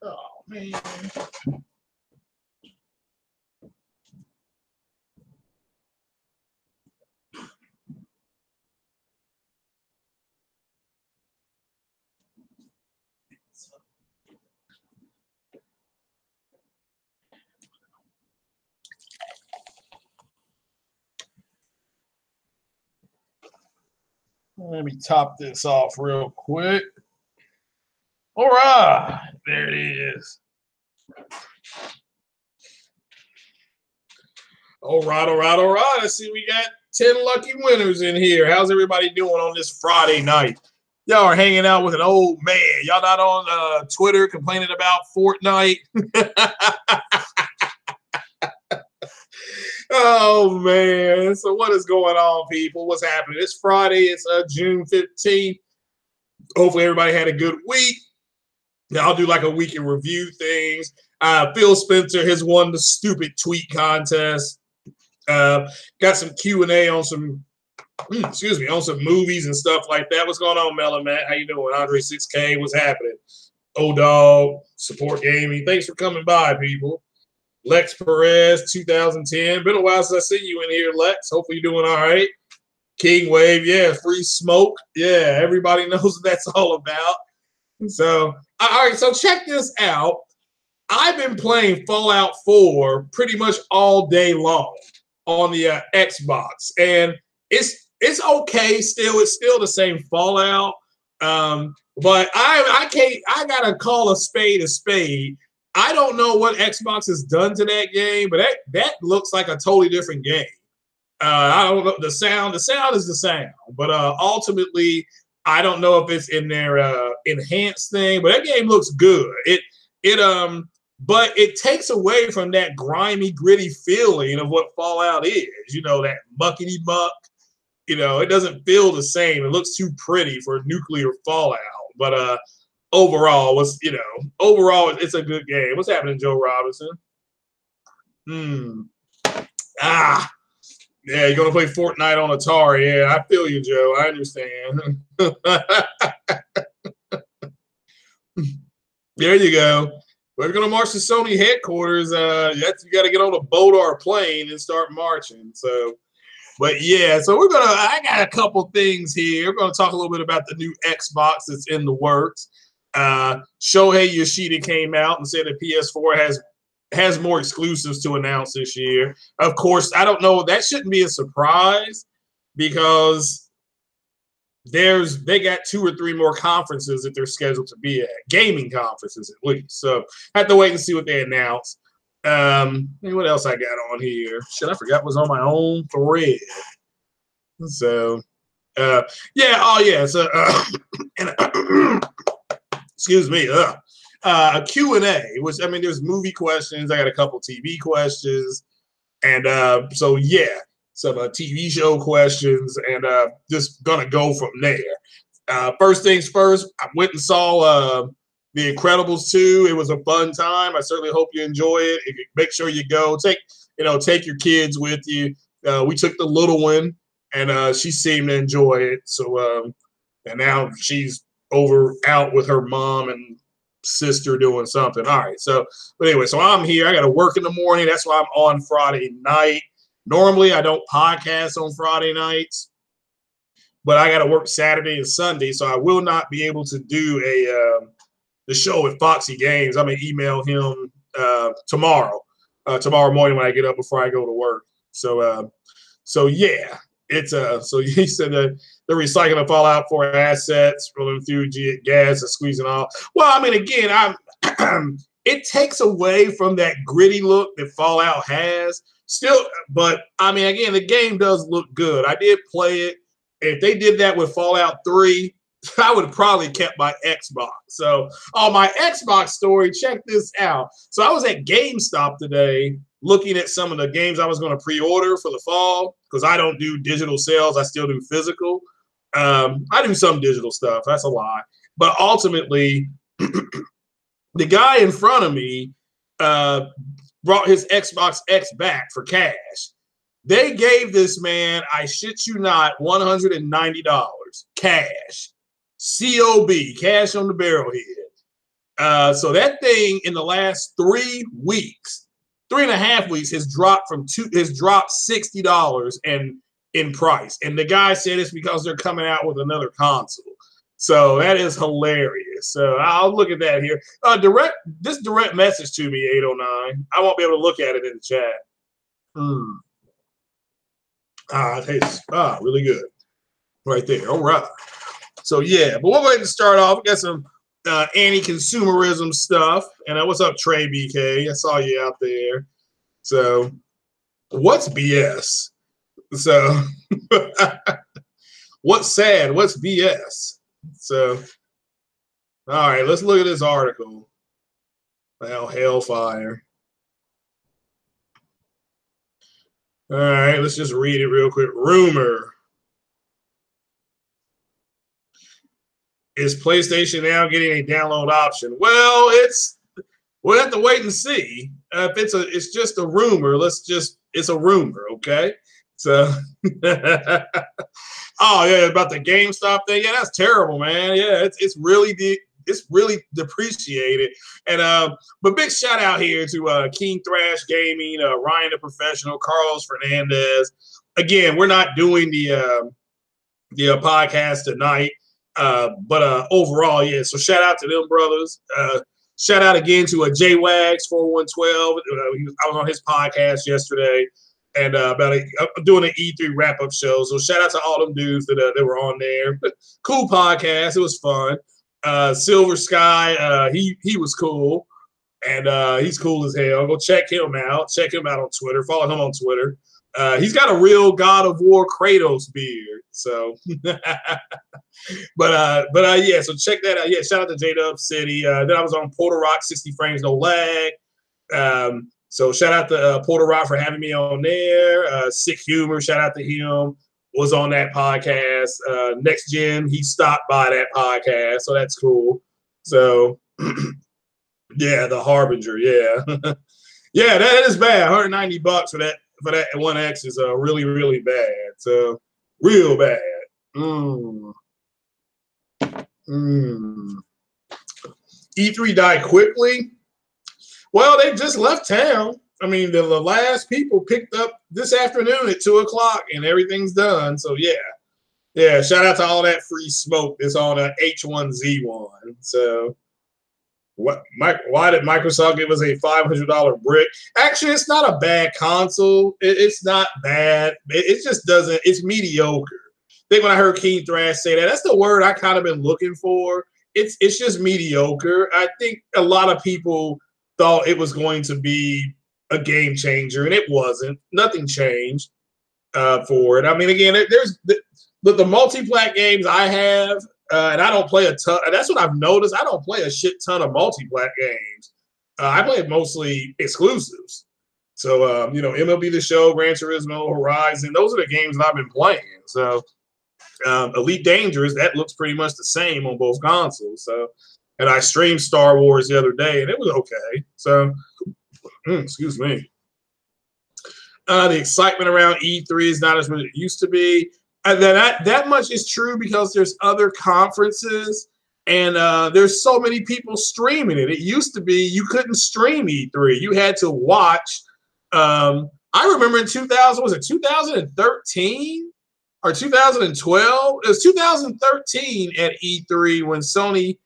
Oh, man. Let me top this off real quick. All right, there it is. All right. I see we got 10 lucky winners in here. How's everybody doing on this Friday night? Y'all are hanging out with an old man. Y'all not on Twitter complaining about Fortnite? Oh, man. So what is going on, people? What's happening? It's Friday. It's June 15th. Hopefully everybody had a good week. Now I'll do like a week in review things. Phil Spencer has won the stupid tweet contest. Got some Q&A on some, on some movies and stuff like that. What's going on, Melon Matt? How you doing? Andre 6K, what's happening? O-Dog, Support Gaming. Thanks for coming by, people. Lex Perez, 2010. Been a while since I see you in here, Lex. Hopefully you're doing all right. King Wave, yeah. Free Smoke, yeah. Everybody knows what that's all about. So, all right, so check this out. I've been playing Fallout 4 pretty much all day long on the Xbox, and it's okay still. It's still the same Fallout, but I gotta call a spade a spade. I don't know what Xbox has done to that game, but that looks like a totally different game. I don't know the sound. The sound is the sound, but ultimately, I don't know if it's in their enhanced thing. But that game looks good. But it takes away from that grimy, gritty feeling of what Fallout is. You know, that muckety muck. You know, it doesn't feel the same. It looks too pretty for nuclear Fallout. But overall, it's a good game. What's happening, Joe Robinson? Yeah, you're gonna play Fortnite on Atari. Yeah, I feel you, Joe. I understand. There you go. We're gonna march to Sony headquarters. You got to get on a boat or a plane and start marching. So, but yeah, so I got a couple things here. We're gonna talk a little bit about the new Xbox that's in the works. Shohei Yoshida came out and said that PS4 has more exclusives to announce this year. Of course, I don't know. That shouldn't be a surprise because they got 2 or 3 more conferences that they're scheduled to be at, gaming conferences at least. So I have to wait and see what they announce. What else I got on here? Shit, I forgot what was on my own thread. So, So, excuse me. A Q&A, which, I mean, there's movie questions. I got a couple TV questions. And some TV show questions, and just going to go from there. First things first, I went and saw The Incredibles 2. It was a fun time. I certainly hope you enjoy it. Make sure you go. Take your kids with you. We took the little one, and she seemed to enjoy it. So, and now she's out with her mom and sister doing something. All right. So, but anyway, so I'm here. I got to work in the morning. That's why I'm on Friday night. Normally, I don't podcast on Friday nights, but I got to work Saturday and Sunday, so I will not be able to do the show with Foxy Games. I'm gonna email him tomorrow morning when I get up before I go to work. So yeah, it's so he said that they're recycling the Fallout 4 assets, rolling through gas and squeezing off. Well, I mean, again, it takes away from that gritty look that Fallout has. Still, but I mean, again, the game does look good. I did play it. If they did that with Fallout 3, I would have probably kept my Xbox. So, on my Xbox story, check this out. So, I was at GameStop today looking at some of the games I was going to pre-order for the fall because I don't do digital sales. I still do physical. I do some digital stuff. That's a lie. But ultimately, the guy in front of me brought his Xbox X back for cash. They gave this man, I shit you not, $190 cash. COB, cash on the barrelhead. So that thing in the last 3 weeks, 3.5 weeks, has dropped $60 in price. And the guy said it's because they're coming out with another console. So that is hilarious. So I'll look at that here. Direct message to me, 809. I won't be able to look at it in the chat. It tastes really good. Right there. All right. So yeah, but we're going to start off. We got some anti-consumerism stuff. And what's up, Trey BK? I saw you out there. So what's BS? So what's sad? What's BS? So all right, let's look at this article. Well, hellfire. All right, let's just read it real quick. Rumor. Is PlayStation now getting a download option? Well, we'll have to wait and see. If it's just a rumor. It's a rumor, okay? So, oh yeah, about the GameStop thing. Yeah, that's terrible, man. Yeah, it's really depreciated. And but big shout out here to King Thrash Gaming, Ryan the Professional, Carlos Fernandez. Again, we're not doing the podcast tonight. But overall, yeah. So shout out to them brothers. Shout out again to J-Wags 4112. I was on his podcast yesterday, and doing an E3 wrap up show. So shout out to all them dudes that were on there. But cool podcast. It was fun. Silver Sky, he was cool, and he's cool as hell. Go check him out. Check him out on Twitter. Follow him on Twitter. He's got a real God of War Kratos beard. So, but yeah. So check that out. Yeah, shout out to J-Dub City. Then I was on Porter Rock, 60 frames no lag. So shout out to Porter Rock for having me on there. Sick Humor, shout out to him. Was on that podcast. Next Gen, he stopped by that podcast, so that's cool. So, yeah, the Harbinger, yeah, yeah, that is bad. $190 for that 1X is really, really bad. So, real bad. E3 died quickly. Well, they just left town. I mean, the last people picked up this afternoon at 2 o'clock, and everything's done. So yeah. Shout out to all that free smoke that's on H1Z1. So, why did Microsoft give us a $500 brick? Actually, it's not a bad console. It's not bad. It just doesn't. It's mediocre. I think when I heard King Thrash say that, that's the word I kind of been looking for. It's just mediocre. I think a lot of people thought it was going to be a game changer, and it wasn't. Nothing changed for it. I mean, again, there's the multi-plat games I have, and I don't play a ton. That's what I've noticed. I don't play a shit ton of multi-plat games. I play mostly exclusives. So, MLB The Show, Gran Turismo, Horizon, those are the games that I've been playing. So, Elite Dangerous, that looks pretty much the same on both consoles. So, and I streamed Star Wars the other day, and it was okay. So, excuse me. The excitement around E3 is not as much as it used to be. And that much is true because there's other conferences, and there's so many people streaming it. It used to be you couldn't stream E3. You had to watch. I remember in 2013 or 2012? It was 2013 at E3 when Sony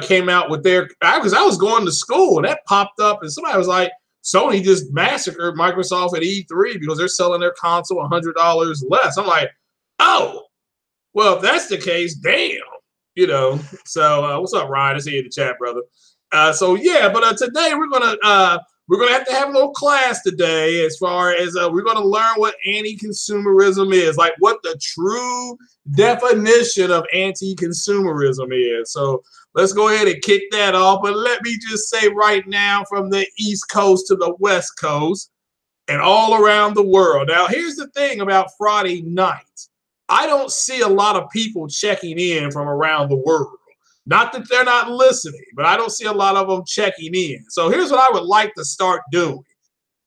came out with their, because I was going to school and that popped up and somebody was like, Sony just massacred Microsoft at E3 because they're selling their console $100 less. I'm like, oh, well, if that's the case, damn, So what's up, Ryan? I see you in the chat, brother. So yeah, but today we're gonna have to have a little class today, as far as we're gonna learn what anti-consumerism is, like what the true definition of anti-consumerism is. So let's go ahead and kick that off. But let me just say right now, from the East Coast to the West Coast and all around the world. Now, here's the thing about Friday night. I don't see a lot of people checking in from around the world. Not that they're not listening, but I don't see a lot of them checking in. So here's what I would like to start doing.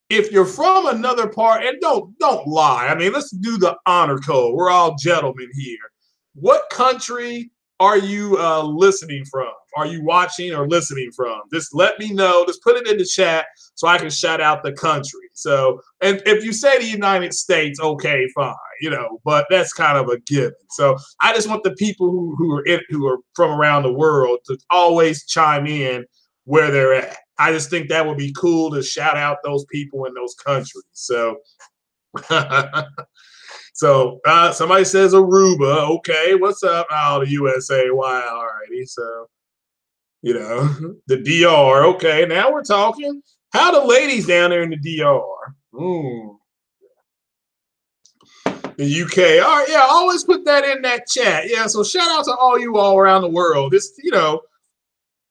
If you're from another part, and don't lie. I mean, let's do the honor code. We're all gentlemen here. What country are you listening from? are you watching or listening from? Just let me know. Just put it in the chat so I can shout out the country. So, and if you say the United States, okay, fine, but that's kind of a given. So I just want the people who are from around the world to always chime in where they're at. I just think that would be cool to shout out those people in those countries. So, somebody says Aruba. Okay, what's up? Oh, the USA. Wow, alrighty. So, the DR. Okay, now we're talking. How the ladies down there in the DR? The UK. All right, yeah, always put that in that chat. Yeah, so shout out to all you all around the world. This,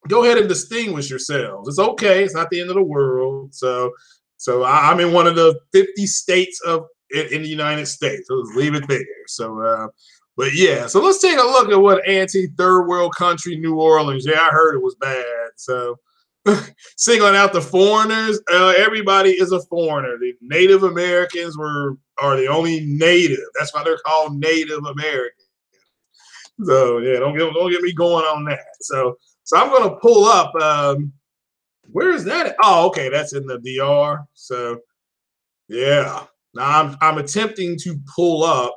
go ahead and distinguish yourselves. It's okay. It's not the end of the world. So I'm in one of the 50 states in the United States. So let's leave it there. So, but yeah. So let's take a look at what anti-third world country New Orleans. Yeah, I heard it was bad. So singling out the foreigners. Everybody is a foreigner. The Native Americans are the only native. That's why they're called Native Americans. So yeah, don't get me going on that. So I'm going to pull up. Where is that? Oh, okay, that's in the DR. So yeah, now I'm attempting to pull up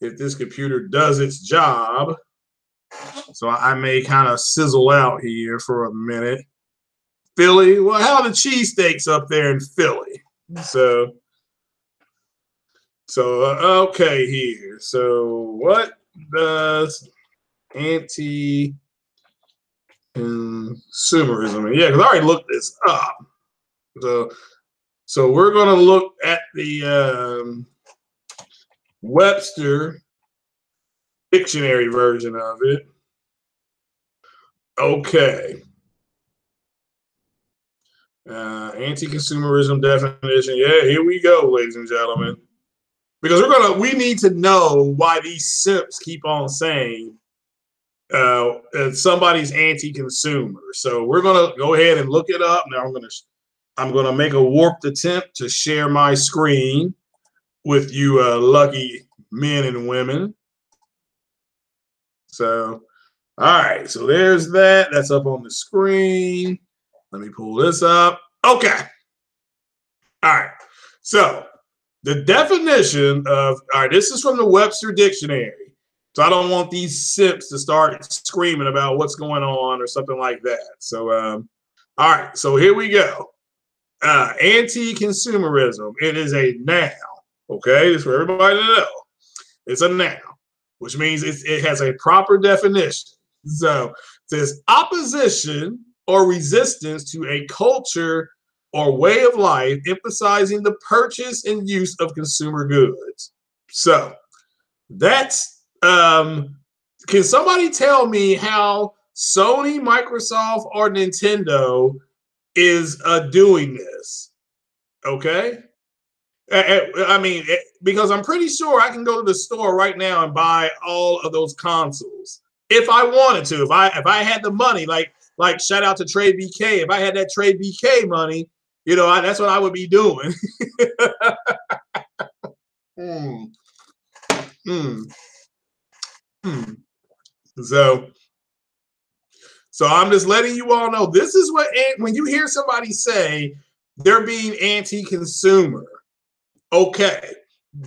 if this computer does its job. So I may kind of sizzle out here for a minute. Philly. Well, how are the cheesesteaks up there in Philly? So okay here. So what does anti-consumerism? Yeah, because I already looked this up. So we're going to look at the Webster dictionary version of it. Okay. Anti-consumerism definition. Yeah, here we go, ladies and gentlemen. Because we need to know why these simps keep on saying somebody's anti-consumer. So we're gonna go ahead and look it up. Now I'm gonna make a warped attempt to share my screen with you lucky men and women. So all right, so there's that. That's up on the screen. Let me pull this up. Okay. All right. So the definition of, all right, this is from the Webster Dictionary. So I don't want these simps to start screaming about what's going on or something like that. So, all right. So here we go. Anti-consumerism. It is a noun. Okay. It's for everybody to know. It's a noun, which means it has a proper definition. So it says opposition or resistance to a culture or way of life, emphasizing the purchase and use of consumer goods. So that's, can somebody tell me how Sony, Microsoft, or Nintendo is doing this? Okay. I mean, because I'm pretty sure I can go to the store right now and buy all of those consoles if I wanted to. If I had the money, like shout out to Trade BK. If I had that Trade BK money, that's what I would be doing. So I'm just letting you all know this is what, when you hear somebody say they're being anti-consumer, okay,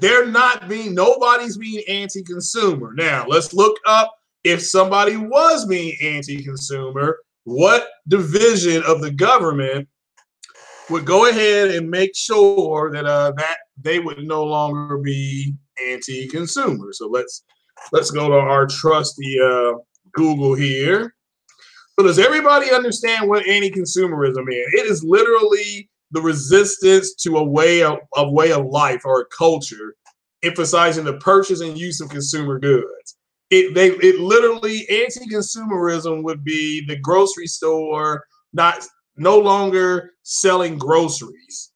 nobody's being anti-consumer. Now let's look up if somebody was being anti-consumer, what division of the government would go ahead and make sure that that they would no longer be anti-consumer. So let's go to our trusty Google here. So does everybody understand what anti-consumerism is? It is literally the resistance to a way of life or a culture, emphasizing the purchase and use of consumer goods. It literally, anti-consumerism would be the grocery store no longer selling groceries.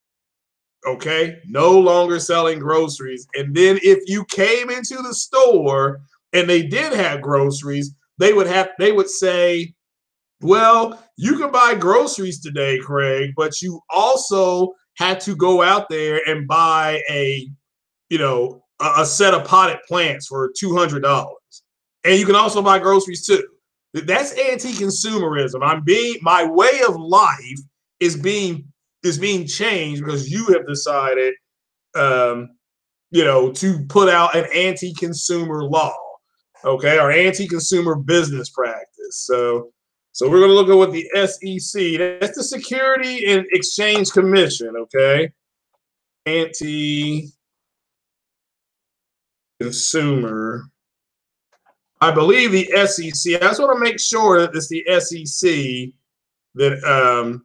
Okay, no longer selling groceries. And then if you came into the store and they did have groceries, they would say, well, you can buy groceries today, Craig, but you also had to go out there and buy a set of potted plants for $200. And you can also buy groceries too. That's anti-consumerism. My way of life is being changed because you have decided, to put out an anti-consumer law, okay, or anti-consumer business practice. So we're going to look at what the SEC, that's the Security and Exchange Commission, okay, anti-consumer. I believe the SEC. I just want to make sure that it's the SEC that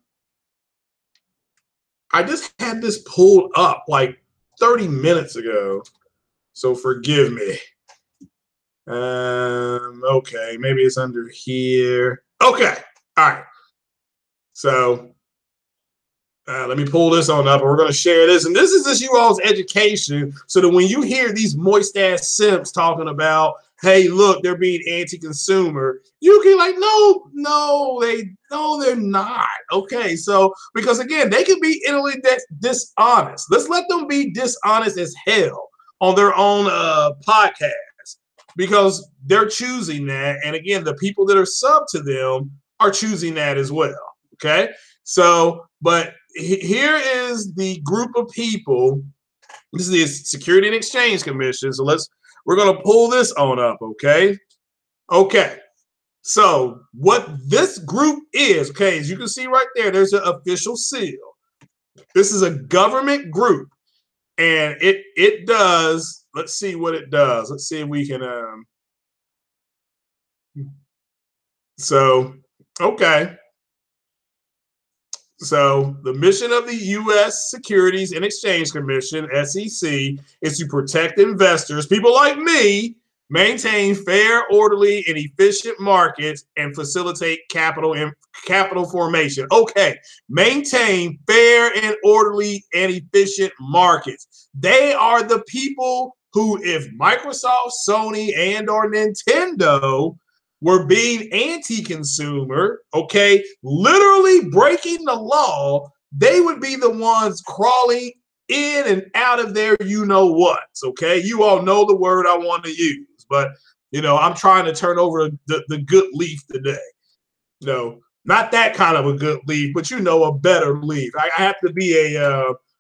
I just had this pulled up like 30 minutes ago, so forgive me. Okay, maybe it's under here. Okay, all right. So let me pull this on up, and we're going to share this. And this is just you all's education, so that when you hear these moist ass simps talking about, hey, look, they're being anti-consumer, you can like, they're not. Okay, so because again, they can be intellectually dishonest. Let's let them be dishonest as hell on their own podcast, because they're choosing that. And again, the people that are sub to them are choosing that as well. Okay, so but here is the group of people. This is the Security and Exchange Commission. So we're going to pull this on up. Okay. So what this group is, okay, as you can see right there, there's an official seal. This is a government group, and it does. Let's see what it does. Let's see if we can. Okay. So the mission of the U.S. Securities and Exchange Commission, SEC, is to protect investors, people like me, maintain fair, orderly, and efficient markets, and facilitate capital formation. Okay, maintain fair and orderly and efficient markets. They are the people who, if Microsoft, Sony, and or Nintendo were being anti-consumer, okay, literally breaking the law, they would be the ones crawling in and out of there, you know what, okay? You all know the word I want to use, but, I'm trying to turn over the good leaf today. Not that kind of a good leaf, but a better leaf. I have to be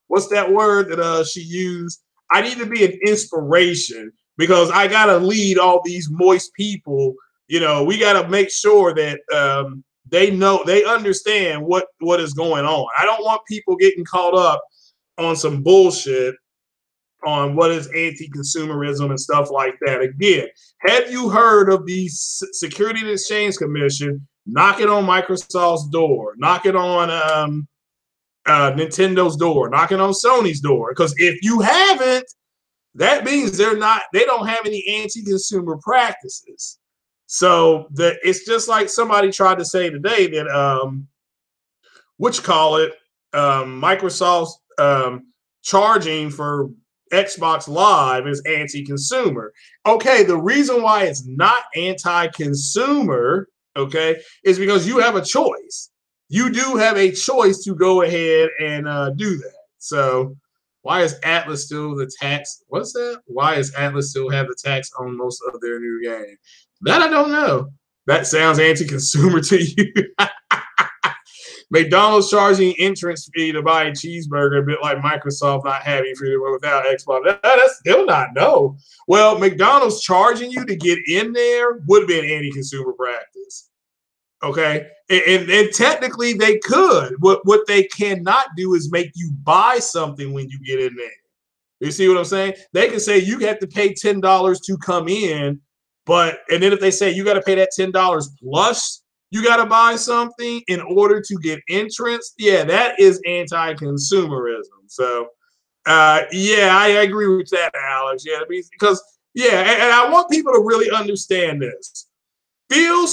what's that word that she used? I need to be an inspiration, because I got to lead all these moist people. We got to make sure that they understand what is going on. I don't want people getting caught up on some bullshit on what is anti-consumerism and stuff like that. Again, have you heard of the Security and Exchange Commission knocking on Microsoft's door, knocking on Nintendo's door, knocking on Sony's door? Because if you haven't, that means they don't have any anti-consumer practices. So it's just like somebody tried to say today that Microsoft's charging for Xbox Live is anti-consumer. Okay, the reason why it's not anti-consumer, okay, is because you have a choice. You do have a choice to go ahead and do that. So why is Atlas still the tax? What's that? Why is Atlas still have the tax on most of their new games? That I don't know. That sounds anti-consumer to you. McDonald's charging entrance fee to buy a cheeseburger, a bit like Microsoft not having free without Xbox. That's still not no. Well, McDonald's charging you to get in there would be an anti-consumer practice. Okay, and technically they could. What they cannot do is make you buy something when you get in there. You see what I'm saying? They can say you have to pay $10 to come in, and then if they say you got to pay that $10 plus you got to buy something in order to get entrance, yeah, that is anti-consumerism. So, yeah, I agree with that, Alex. Yeah, because and I want people to really understand this. Phil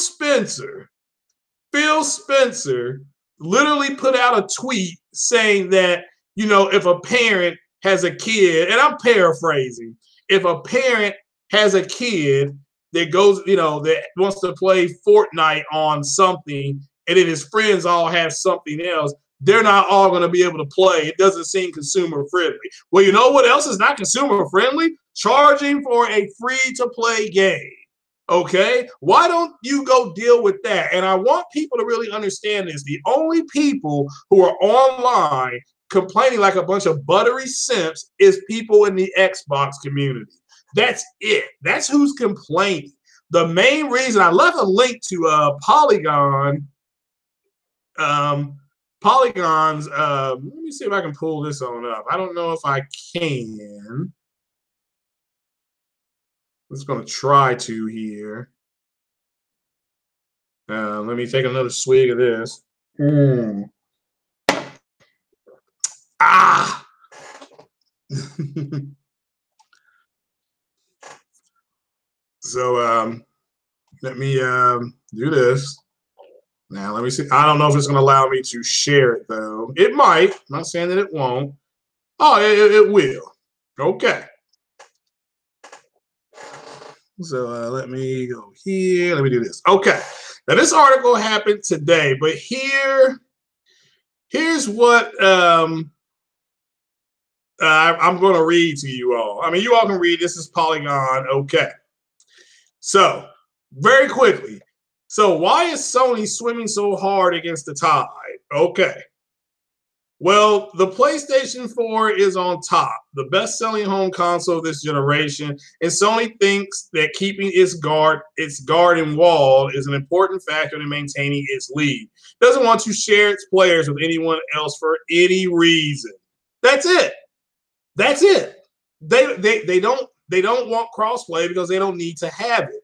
Spencer literally put out a tweet saying that, if a parent has a kid, and I'm paraphrasing, if a parent has a kid that goes, that wants to play Fortnite on something, and then his friends all have something else, they're not all going to be able to play. It doesn't seem consumer friendly. Well, you know what else is not consumer friendly? Charging for a free-to-play game. Okay, why don't you go deal with that? And I want people to really understand this. The only people who are online complaining like a bunch of buttery simps is people in the Xbox community. That's it. That's who's complaining. The main reason I left a link to Polygon, Polygon's. Let me see if I can pull this on up. I don't know if I can. I'm just going to try to here. Let me take another swig of this. Ah. So let me do this. Now let me see. I don't know if it's going to allow me to share it though. It might. I'm not saying that it won't. Oh, it will. Okay. So let me go here. Let me do this. Okay. Now this article happened today, but here's what I'm going to read to you all. I mean, you all can read. This is Polygon. Okay. So very quickly. So why is Sony swimming so hard against the tide? Okay. Well, the PlayStation 4 is on top, the best-selling home console of this generation, and Sony thinks that keeping its garden wall is an important factor in maintaining its lead. Doesn't want to share its players with anyone else for any reason. That's it. That's it. They don't want crossplay because they don't need to have it.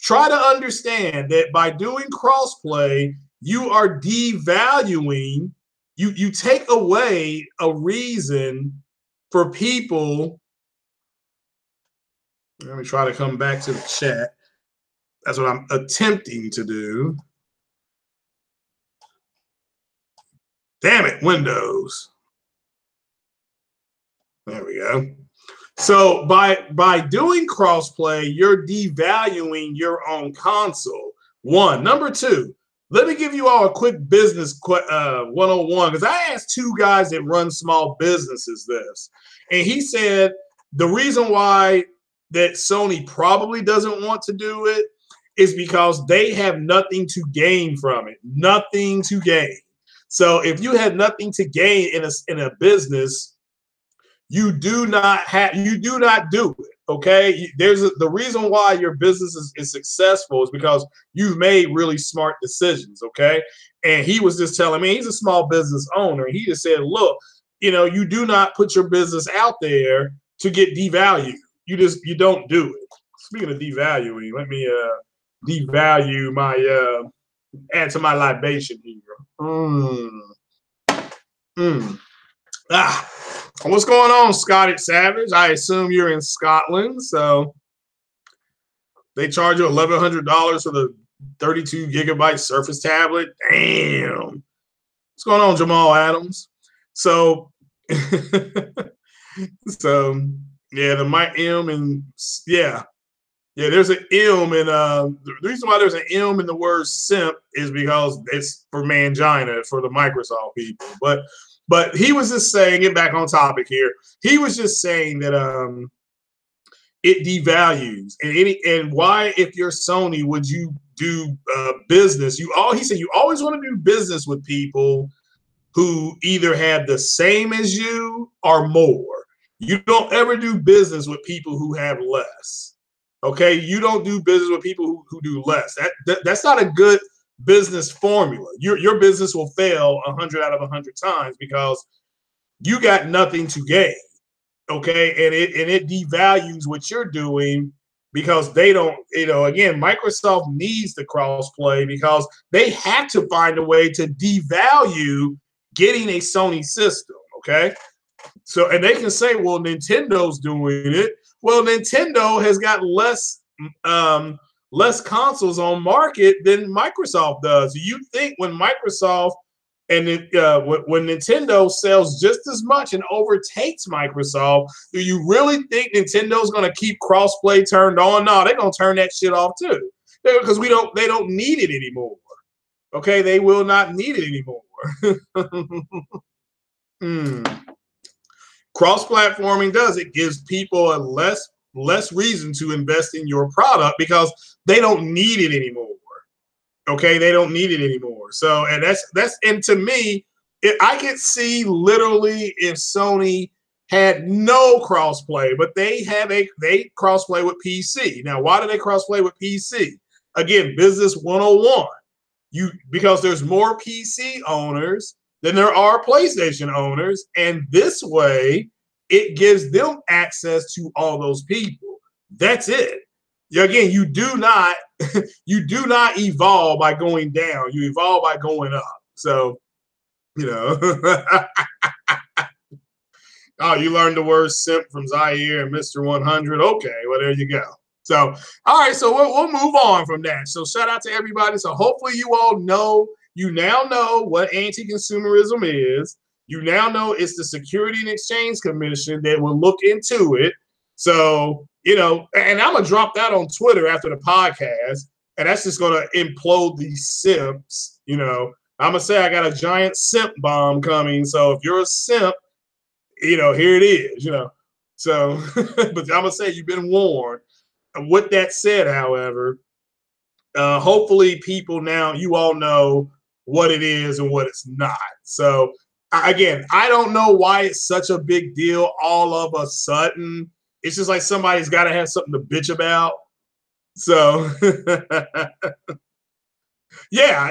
Try to understand that by doing crossplay, you are devaluing. You take away a reason for people. Let me try to come back to the chat. That's what I'm attempting to do. Damn it, Windows. There we go. So by doing crossplay, you're devaluing your own console. One. Number two, let me give you all a quick business 101, because I asked two guys that run small businesses this, and he said the reason why that Sony probably doesn't want to do it is because they have nothing to gain from it. Nothing to gain. So if you have nothing to gain in a business, you do not do it. Okay, the reason why your business is successful is because you've made really smart decisions. Okay, and he was just telling me, he's a small business owner. He just said, look, you do not put your business out there to get devalued. You don't do it. Speaking of devaluing, let me devalue my add to my libation here. What's going on, Scottish Savage? I assume you're in Scotland, so they charge you $1,100 for the 32 gigabyte Surface tablet. Damn. What's going on, Jamal Adams? So, so yeah, the mic M and yeah, there's an M in the reason why there's an M in the word simp is because it's for mangina, for the Microsoft people, But he was just saying, get back on topic here. He was just saying that it devalues and why, if you're Sony, would you do business? He said you always want to do business with people who either have the same as you or more. You don't ever do business with people who have less. Okay, you don't do business with people who do less. That's not a good business formula. Your business will fail 100 out of 100 times because you got nothing to gain. Okay, and it devalues what you're doing because they don't. Again, Microsoft needs the crossplay because they have to find a way to devalue getting a Sony system. Okay, so and they can say, well, Nintendo's doing it. Well, Nintendo has got less consoles on market than Microsoft does. You think when Microsoft and when Nintendo sells just as much and overtakes Microsoft, do you really think Nintendo's going to keep crossplay turned on? No, they're going to turn that shit off too, because they don't need it anymore. Okay, they will not need it anymore. Cross-platforming does it gives people a less reason to invest in your product because they don't need it anymore. Okay, they don't need it anymore. So, and and to me, I could see literally if Sony had no crossplay, but they crossplay with PC. Now, why do they crossplay with PC? Again, business 101. Because there's more PC owners than there are PlayStation owners, and this way it gives them access to all those people. That's it. Again, you do not evolve by going down. You evolve by going up. So, oh, you learned the word simp from Zaire and Mr. 100. Okay, well, there you go. So, all right, so we'll move on from that. So shout out to everybody. So hopefully you all now know what anti-consumerism is. You now know it's the Security and Exchange Commission that will look into it. So, and I'm going to drop that on Twitter after the podcast, and that's just going to implode these simps. I'm going to say I got a giant simp bomb coming. So if you're a simp, here it is, So, but I'm going to say you've been warned. With that said, however, hopefully people now, you all know what it is and what it's not. So, again, I don't know why it's such a big deal all of a sudden. It's just like somebody's got to have something to bitch about. So, yeah,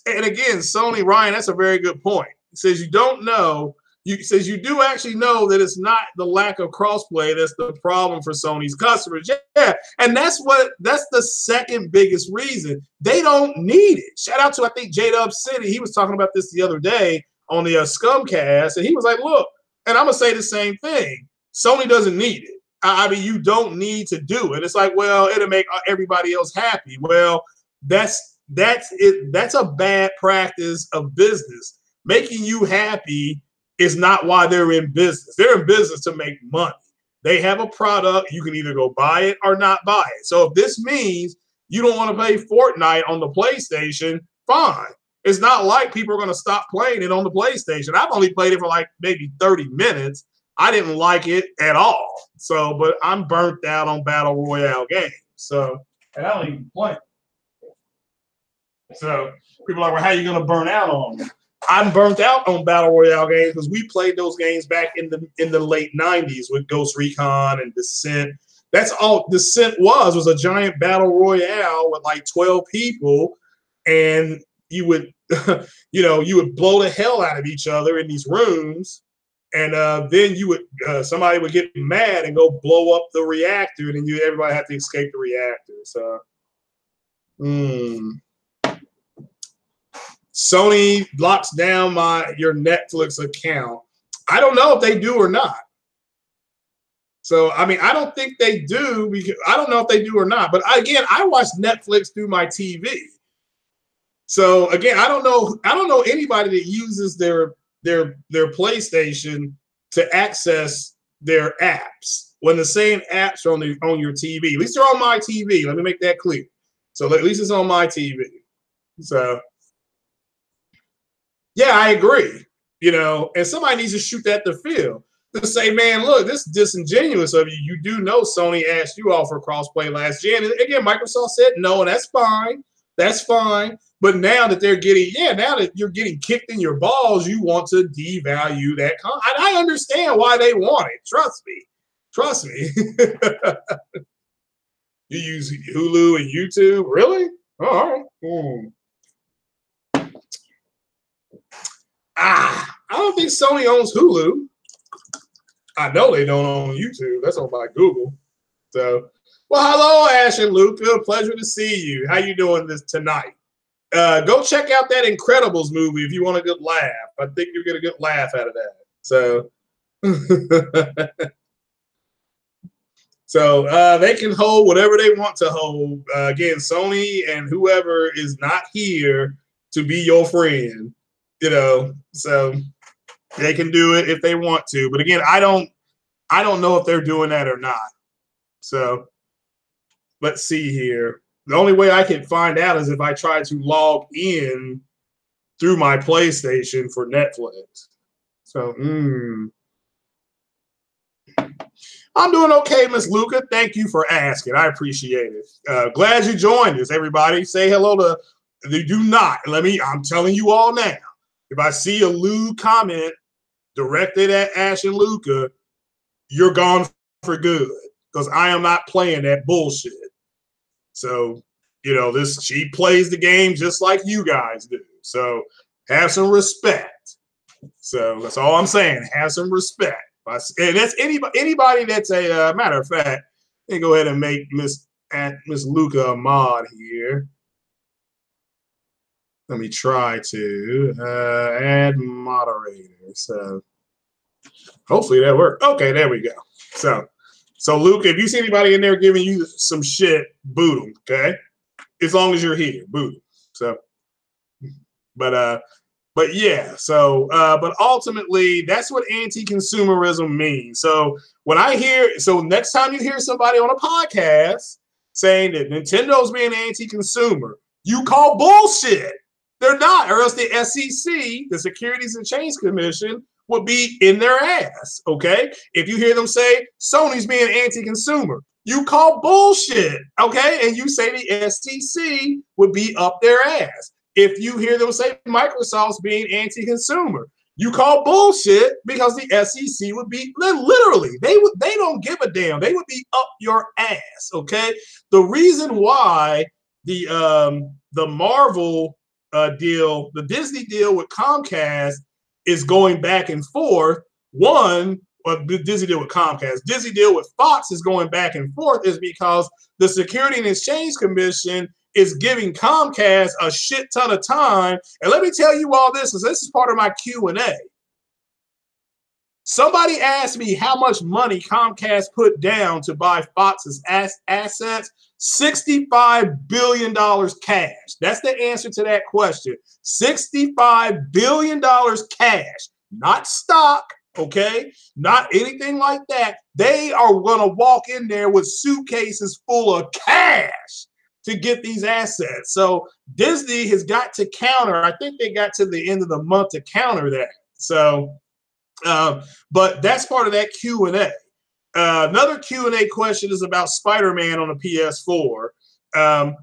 and again, Sony, Ryan, that's a very good point. It says you don't know. It says you do actually know that it's not the lack of crossplay that's the problem for Sony's customers. Yeah, and that's the second biggest reason. They don't need it. Shout out to, I think, J-Dub City. He was talking about this the other day on the Scumcast, and he was like, look, and I'm going to say the same thing. Sony doesn't need it. I mean, you don't need to do it. It's like, well, it'll make everybody else happy. Well, that's it. That's a bad practice of business. Making you happy is not why they're in business. They're in business to make money. They have a product. You can either go buy it or not buy it. So if this means you don't want to play Fortnite on the PlayStation, fine. It's not like people are going to stop playing it on the PlayStation. I've only played it for like maybe 30 minutes. I didn't like it at all. So, but I'm burnt out on Battle Royale games. So, and I don't even play. So people are like, well, how are you going to burn out on them? I'm burnt out on Battle Royale games because we played those games back in the late 90s with Ghost Recon and Descent. That's all Descent was a giant Battle Royale with like 12 people, and you would you would blow the hell out of each other in these rooms, and then somebody would get mad and go blow up the reactor, and then everybody had to escape the reactor. So Sony locks down your Netflix account. I don't know if they do or not. So, I mean, I don't think they do, because I don't know if they do or not. But again, I watch Netflix through my TV. So again, I don't know anybody that uses their PlayStation to access their apps when the same apps are on your TV. At least they're on my TV. Let me make that clear. So at least it's on my TV. So yeah, I agree. And somebody needs to shoot that to Phil to say, man, look, this is disingenuous of you. You do know Sony asked you all for crossplay last gen. And again, Microsoft said no, and that's fine. That's fine. But now that now that you're getting kicked in your balls, you want to devalue that. I understand why they want it. Trust me. You use Hulu and YouTube, really? Oh, all right. I don't think Sony owns Hulu. I know they don't own YouTube. That's owned by Google. So, well, hello, Ash and Luca. Pleasure to see you. How you doing tonight? Go check out that Incredibles movie if you want a good laugh. I think you'll get a good laugh out of that. So, they can hold whatever they want to hold. Again, Sony and whoever is not here to be your friend. So they can do it if they want to. But again, I don't know if they're doing that or not. So let's see here. The only way I can find out is if I try to log in through my PlayStation for Netflix. So, I'm doing okay, Miss Luca. Thank you for asking. I appreciate it. Glad you joined us, everybody. Say hello to. Do not let me. I'm telling you all now. If I see a lewd comment directed at Ash and Luca, you're gone for good because I am not playing that bullshit. So, she plays the game just like you guys do. So have some respect. So that's all I'm saying. Have some respect. And that's anybody that's a matter of fact, let me go ahead and make Miss Luca a mod here. Let me try to add moderator. So hopefully that worked. Okay, there we go. So Luca, if you see anybody in there giving you some shit, boot them, okay? As long as you're here, boot them. So, but yeah, but ultimately, that's what anti-consumerism means. So next time you hear somebody on a podcast saying that Nintendo's being anti-consumer, you call bullshit. They're not, or else the SEC, the Securities and Exchange Commission, would be in their ass, okay? If you hear them say Sony's being anti-consumer, you call bullshit, okay? And you say the SEC would be up their ass. If you hear them say Microsoft's being anti-consumer, you call bullshit because the SEC would be literally, they don't give a damn. They would be up your ass, okay? The reason why the Marvel deal, the Disney deal with Comcast is going back and forth. The Disney deal with Comcast, Disney deal with Fox is going back and forth is because the Security and Exchange Commission is giving Comcast a shit ton of time. And let me tell you all this, because this is part of my Q&A. Somebody asked me how much money Comcast put down to buy Fox's assets. $65 billion cash. That's the answer to that question. $65 billion cash, not stock, okay? Not anything like that. They are going to walk in there with suitcases full of cash to get these assets. So Disney has got to counter. I think they got to the end of the month to counter that. So, but that's part of that Q&A. Another Q&A question is about Spider-Man on the PS4.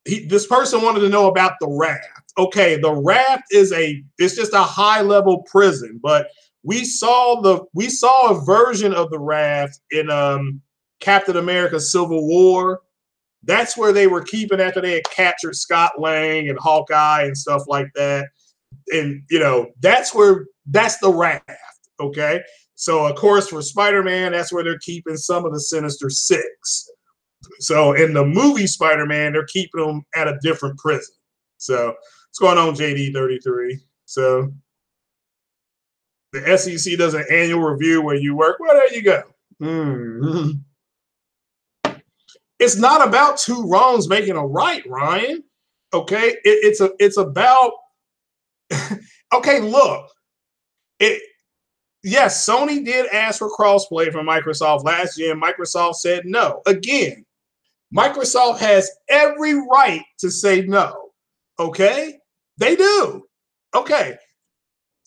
This person wanted to know about the Raft. Okay, the Raft it's just a high-level prison, but we saw a version of the Raft in Captain America: Civil War. That's where they were keeping after they had captured Scott Lang and Hawkeye and stuff like that. And that's the Raft. Okay. So, of course, for Spider-Man, that's where they're keeping some of the Sinister Six. So, in the movie Spider-Man, they're keeping them at a different prison. So, what's going on, JD33? So, the SEC does an annual review where you work. Well, there you go. Mm-hmm. It's not about two wrongs making a right, Ryan. Okay? It's about... okay, look. Yes, Sony did ask for crossplay from Microsoft last year, and Microsoft said no. Again, Microsoft has every right to say no. Okay? They do. Okay.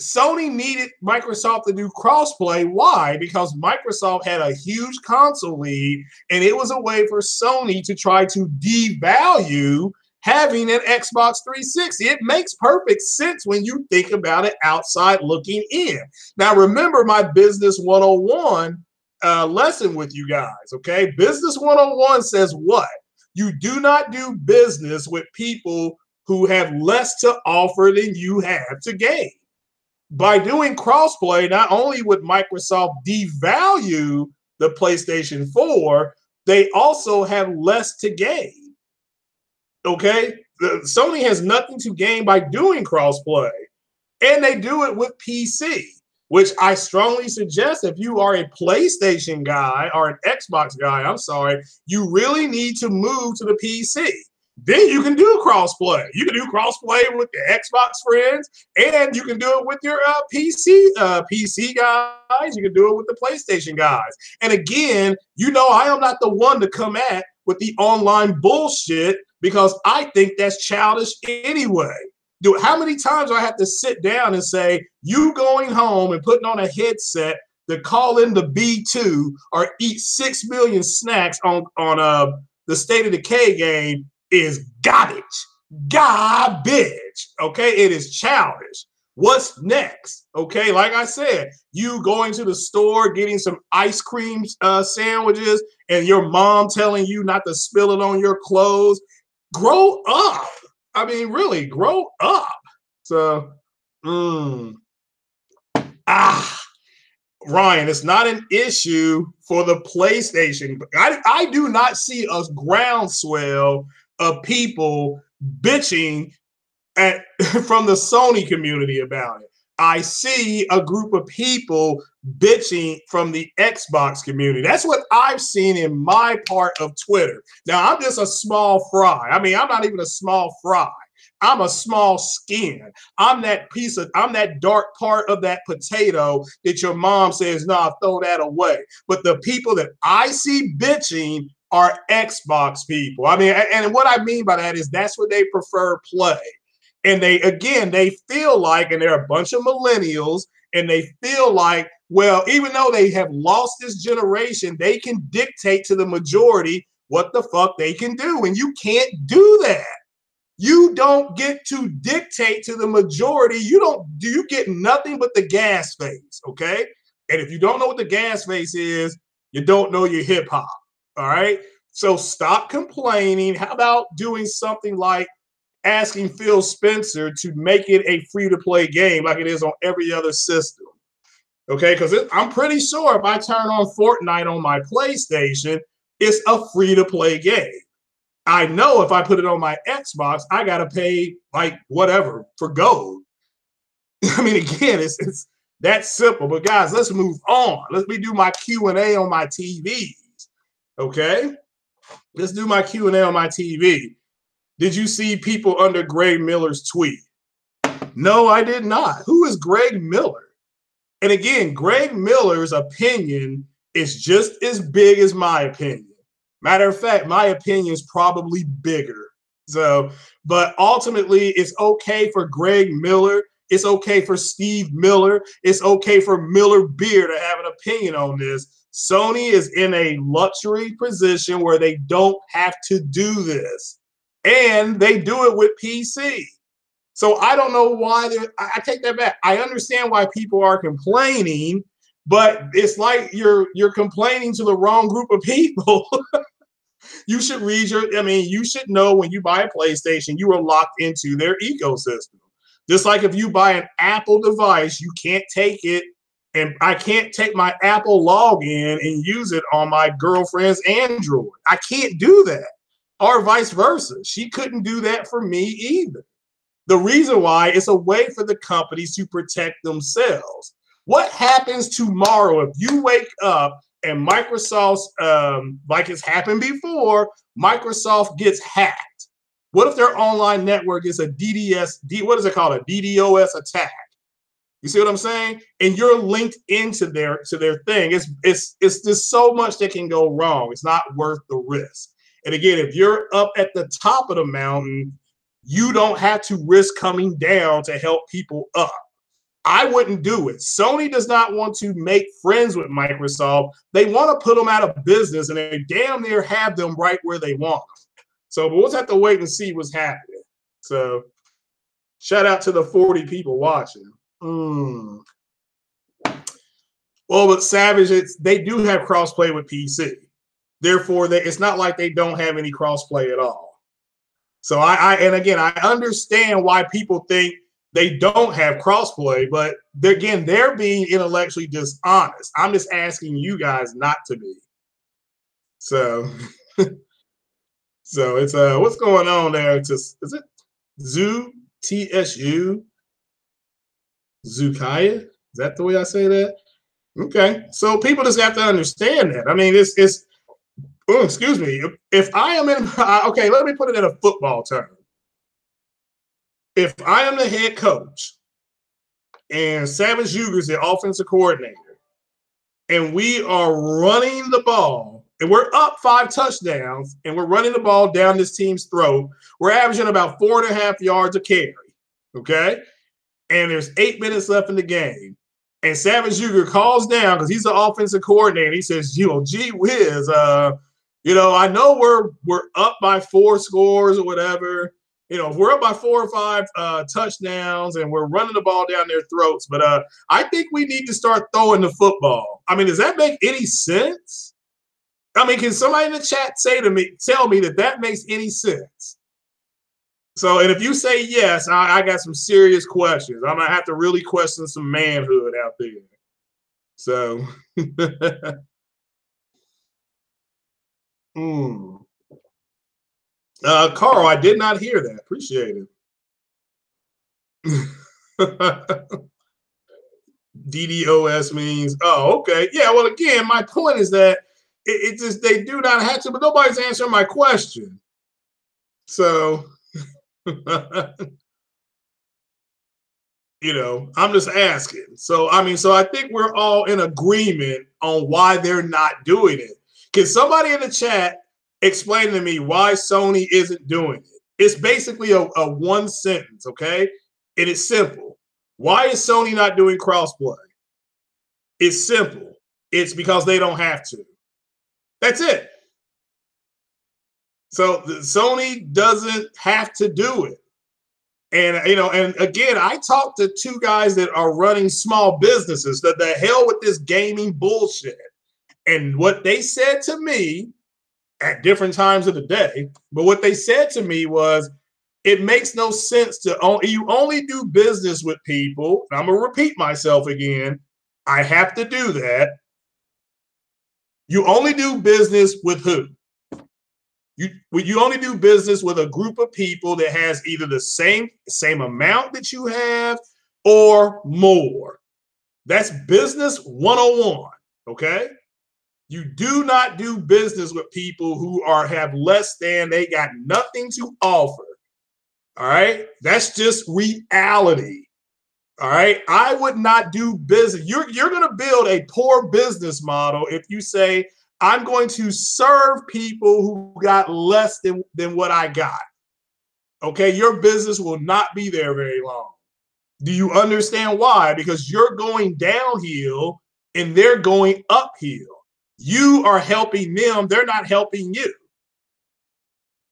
Sony needed Microsoft to do crossplay. Why? Because Microsoft had a huge console lead, and it was a way for Sony to try to devalue having an Xbox 360. It makes perfect sense when you think about it outside looking in. Now, remember my Business 101 lesson with you guys, okay? Business 101 says what? You do not do business with people who have less to offer than you have to gain. By doing crossplay, not only would Microsoft devalue the PlayStation 4, they also have less to gain. Okay, Sony has nothing to gain by doing crossplay, and they do it with PC, which I strongly suggest if you are a PlayStation guy or an Xbox guy, I'm sorry, you really need to move to the PC. Then you can do crossplay. You can do crossplay with your Xbox friends, and you can do it with your PC guys. You can do it with the PlayStation guys. And again, I am not the one to come at with the online bullshit because I think that's childish anyway. How many times do I have to sit down and say, you going home and putting on a headset to call in the B2 or eat 6 million snacks on the State of Decay game is garbage. Garbage. Okay, it is childish. What's next? Okay, like I said, you going to the store, getting some ice cream sandwiches, and your mom telling you not to spill it on your clothes. Grow up. I mean, really, grow up. So, Ryan, it's not an issue for the PlayStation. I do not see a groundswell of people bitching from the Sony community about it. I see a group of people bitching from the Xbox community. That's what I've seen in my part of Twitter. Now, I'm just a small fry. I mean, I'm not even a small fry. I'm a small skin. I'm that dark part of that potato that your mom says, nah, throw that away. But the people that I see bitching are Xbox people. I mean, and what I mean by that is that's what they prefer play. And they feel like, and they're a bunch of millennials, and they feel like, well, even though they have lost this generation, they can dictate to the majority what the fuck they can do. And you can't do that. You don't get to dictate to the majority. You get nothing but the gas face, okay? And if you don't know what the gas face is, you don't know your hip hop, all right? So stop complaining. How about doing something like asking Phil Spencer to make it a free-to-play game like it is on every other system, okay? Because I'm pretty sure if I turn on Fortnite on my PlayStation, it's a free-to-play game. I know if I put it on my Xbox, I got to pay like whatever for gold. I mean, again, it's that simple. But guys, let's move on. Let me do my Q&A on my TVs, okay? Let's do my Q&A on my TV. Did you see people under Greg Miller's tweet? No, I did not. Who is Greg Miller? And again, Greg Miller's opinion is just as big as my opinion. Matter of fact, my opinion is probably bigger. So, but ultimately, it's okay for Greg Miller. It's okay for Steve Miller. It's okay for Miller Beer to have an opinion on this. Sony is in a luxury position where they don't have to do this. And they do it with PC. So I don't know why I take that back. I understand why people are complaining, but it's like you're complaining to the wrong group of people. You should you should know when you buy a PlayStation, you are locked into their ecosystem. Just like if you buy an Apple device, you can't take it, and I can't take my Apple login and use it on my girlfriend's Android. I can't do that. Or vice versa. She couldn't do that for me either. The reason why, it's a way for the companies to protect themselves. What happens tomorrow if you wake up and Microsoft's, like it's happened before, Microsoft gets hacked? What if their online network is a what is it called? A DDoS attack. You see what I'm saying? And you're linked into their thing. It's just so much that can go wrong. It's not worth the risk. And again, if you're up at the top of the mountain, you don't have to risk coming down to help people up. I wouldn't do it. Sony does not want to make friends with Microsoft. They want to put them out of business, and they damn near have them right where they want them. So we'll just have to wait and see what's happening. So shout out to the 40 people watching. Well, but Savage, they do have crossplay with PC. Therefore, it's not like they don't have any crossplay at all. So and again, I understand why people think they don't have crossplay, but they're being intellectually dishonest. I'm just asking you guys not to be. So, so it's what's going on there? Is it TSU Zukaya? Is that the way I say that? Okay, so people just have to understand that. I mean, it's. Oh, excuse me. If I am in, okay, let me put it in a football term. If I am the head coach and Savage Yuger is the offensive coordinator, and we are running the ball, and we're up 5 touchdowns, and we're running the ball down this team's throat, we're averaging about 4.5 yards a carry, okay? And there's 8 minutes left in the game. And Savage Jr. calls down because he's the offensive coordinator. He says, gee whiz, I know we're up by 4 scores or whatever. If we're up by 4 or 5 touchdowns and we're running the ball down their throats, but I think we need to start throwing the football. I mean, does that make any sense? I mean, can somebody in the chat tell me that makes any sense? So, and if you say yes, I got some serious questions. I'm gonna have to really question some manhood out there. So, Carl, I did not hear that. Appreciate it. DDoS means, oh, okay. Yeah, well, again, my point is that it just, they do not have to, but nobody's answering my question. So, I'm just asking. So, I think we're all in agreement on why they're not doing it. Can somebody in the chat explain to me why Sony isn't doing it? It's basically a one sentence, okay? And it's simple. Why is Sony not doing crossplay? It's simple. It's because they don't have to. That's it. So Sony doesn't have to do it. And, and again, I talked to 2 guys that are running small businesses. That the hell with this gaming bullshit. And what they said to me at different times of the day, but what they said to me was, it makes no sense you only do business with people. I'm going to repeat myself again. I have to do that. You only do business with who? You only do business with a group of people that has either the same amount that you have or more. That's business 101, okay? You do not do business with people who have less than, they got nothing to offer. All right? That's just reality. All right? I would not do business. You're going to build a poor business model if you say, I'm going to serve people who got less than what I got. Okay? Your business will not be there very long. Do you understand why? Because you're going downhill and they're going uphill. You are helping them. They're not helping you.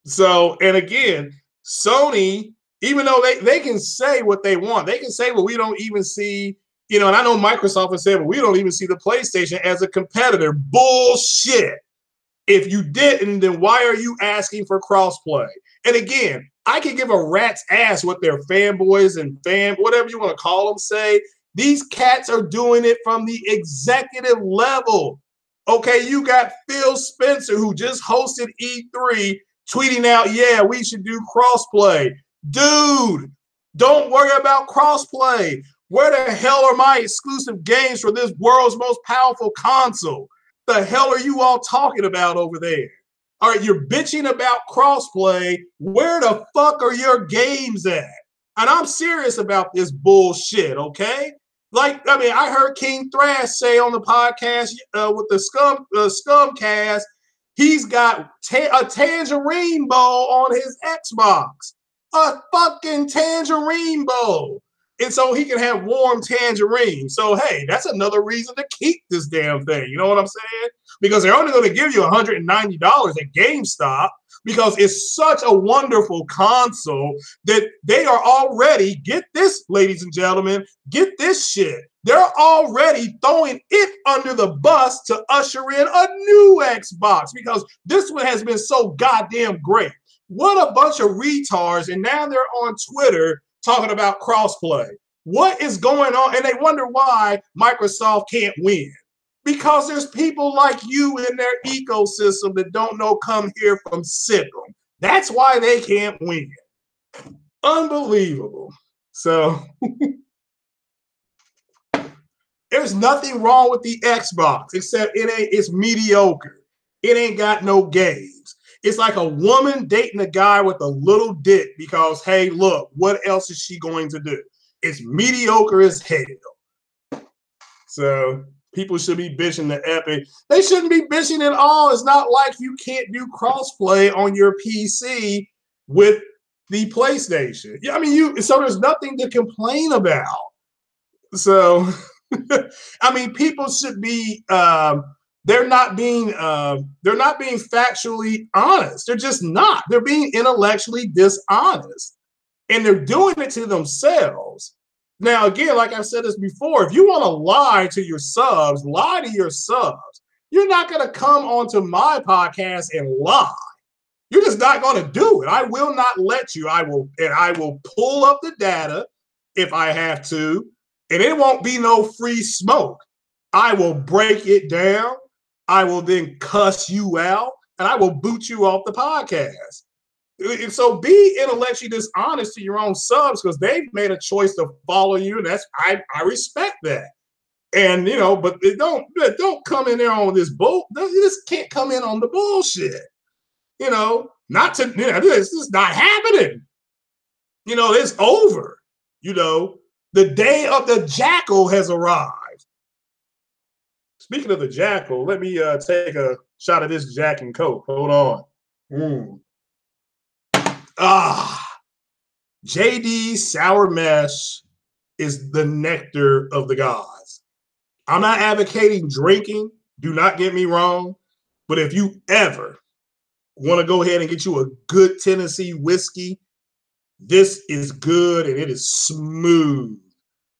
So, and again, Sony, even though they can say what they want, they can say, well, we don't even see, and I know Microsoft has said, well, we don't even see the PlayStation as a competitor. Bullshit. If you didn't, then why are you asking for crossplay? And again, I can give a rat's ass what their fanboys and whatever you want to call them say. These cats are doing it from the executive level. Okay, you got Phil Spencer, who just hosted E3, tweeting out, yeah, we should do crossplay. Dude, don't worry about crossplay. Where the hell are my exclusive games for this world's most powerful console? The hell are you all talking about over there? All right, you're bitching about crossplay. Where the fuck are your games at? And I'm serious about this bullshit, okay? Like, I heard King Thrash say on the podcast with the Scumcast, he's got a tangerine bowl on his Xbox. A fucking tangerine bowl. And so he can have warm tangerine. So, hey, that's another reason to keep this damn thing. You know what I'm saying? Because they're only going to give you $190 at GameStop because it's such a wonderful console that they are already, get this, ladies and gentlemen, get this shit. They're already throwing it under the bus to usher in a new Xbox because this one has been so goddamn great. What a bunch of retards. And now they're on Twitter talking about crossplay. What is going on? And they wonder why Microsoft can't win. Because there's people like you in their ecosystem that don't know come here from Sikkim. That's why they can't win. Unbelievable. So there's nothing wrong with the Xbox except it's mediocre. It ain't got no games. It's like a woman dating a guy with a little dick because, hey, look, what else is she going to do? It's mediocre as hell. So people should be bitching the Epic. They shouldn't be bitching at all. It's not like you can't do crossplay on your PC with the PlayStation. Yeah, so there's nothing to complain about. So I mean, people should be. They're not being. They're not being factually honest. They're just not. They're being intellectually dishonest, and they're doing it to themselves. Now, again, like I've said this before, if you want to lie to your subs, lie to your subs. You're not going to come onto my podcast and lie. You're just not going to do it. I will not let you. I will pull up the data if I have to, and it won't be no free smoke. I will break it down. I will then cuss you out, and I will boot you off the podcast. And so be intellectually dishonest to your own subs because they've made a choice to follow you. And that's I respect that. And but don't come in there on this bull. You just can't come in on the bullshit. Not to this is not happening. It's over. The day of the jackal has arrived. Speaking of the jackal, let me take a shot of this Jack and Coke. Hold on. JD Sour Mesh is the nectar of the gods. I'm not advocating drinking. Do not get me wrong. But if you ever want to go ahead and get you a good Tennessee whiskey, this is good and it is smooth.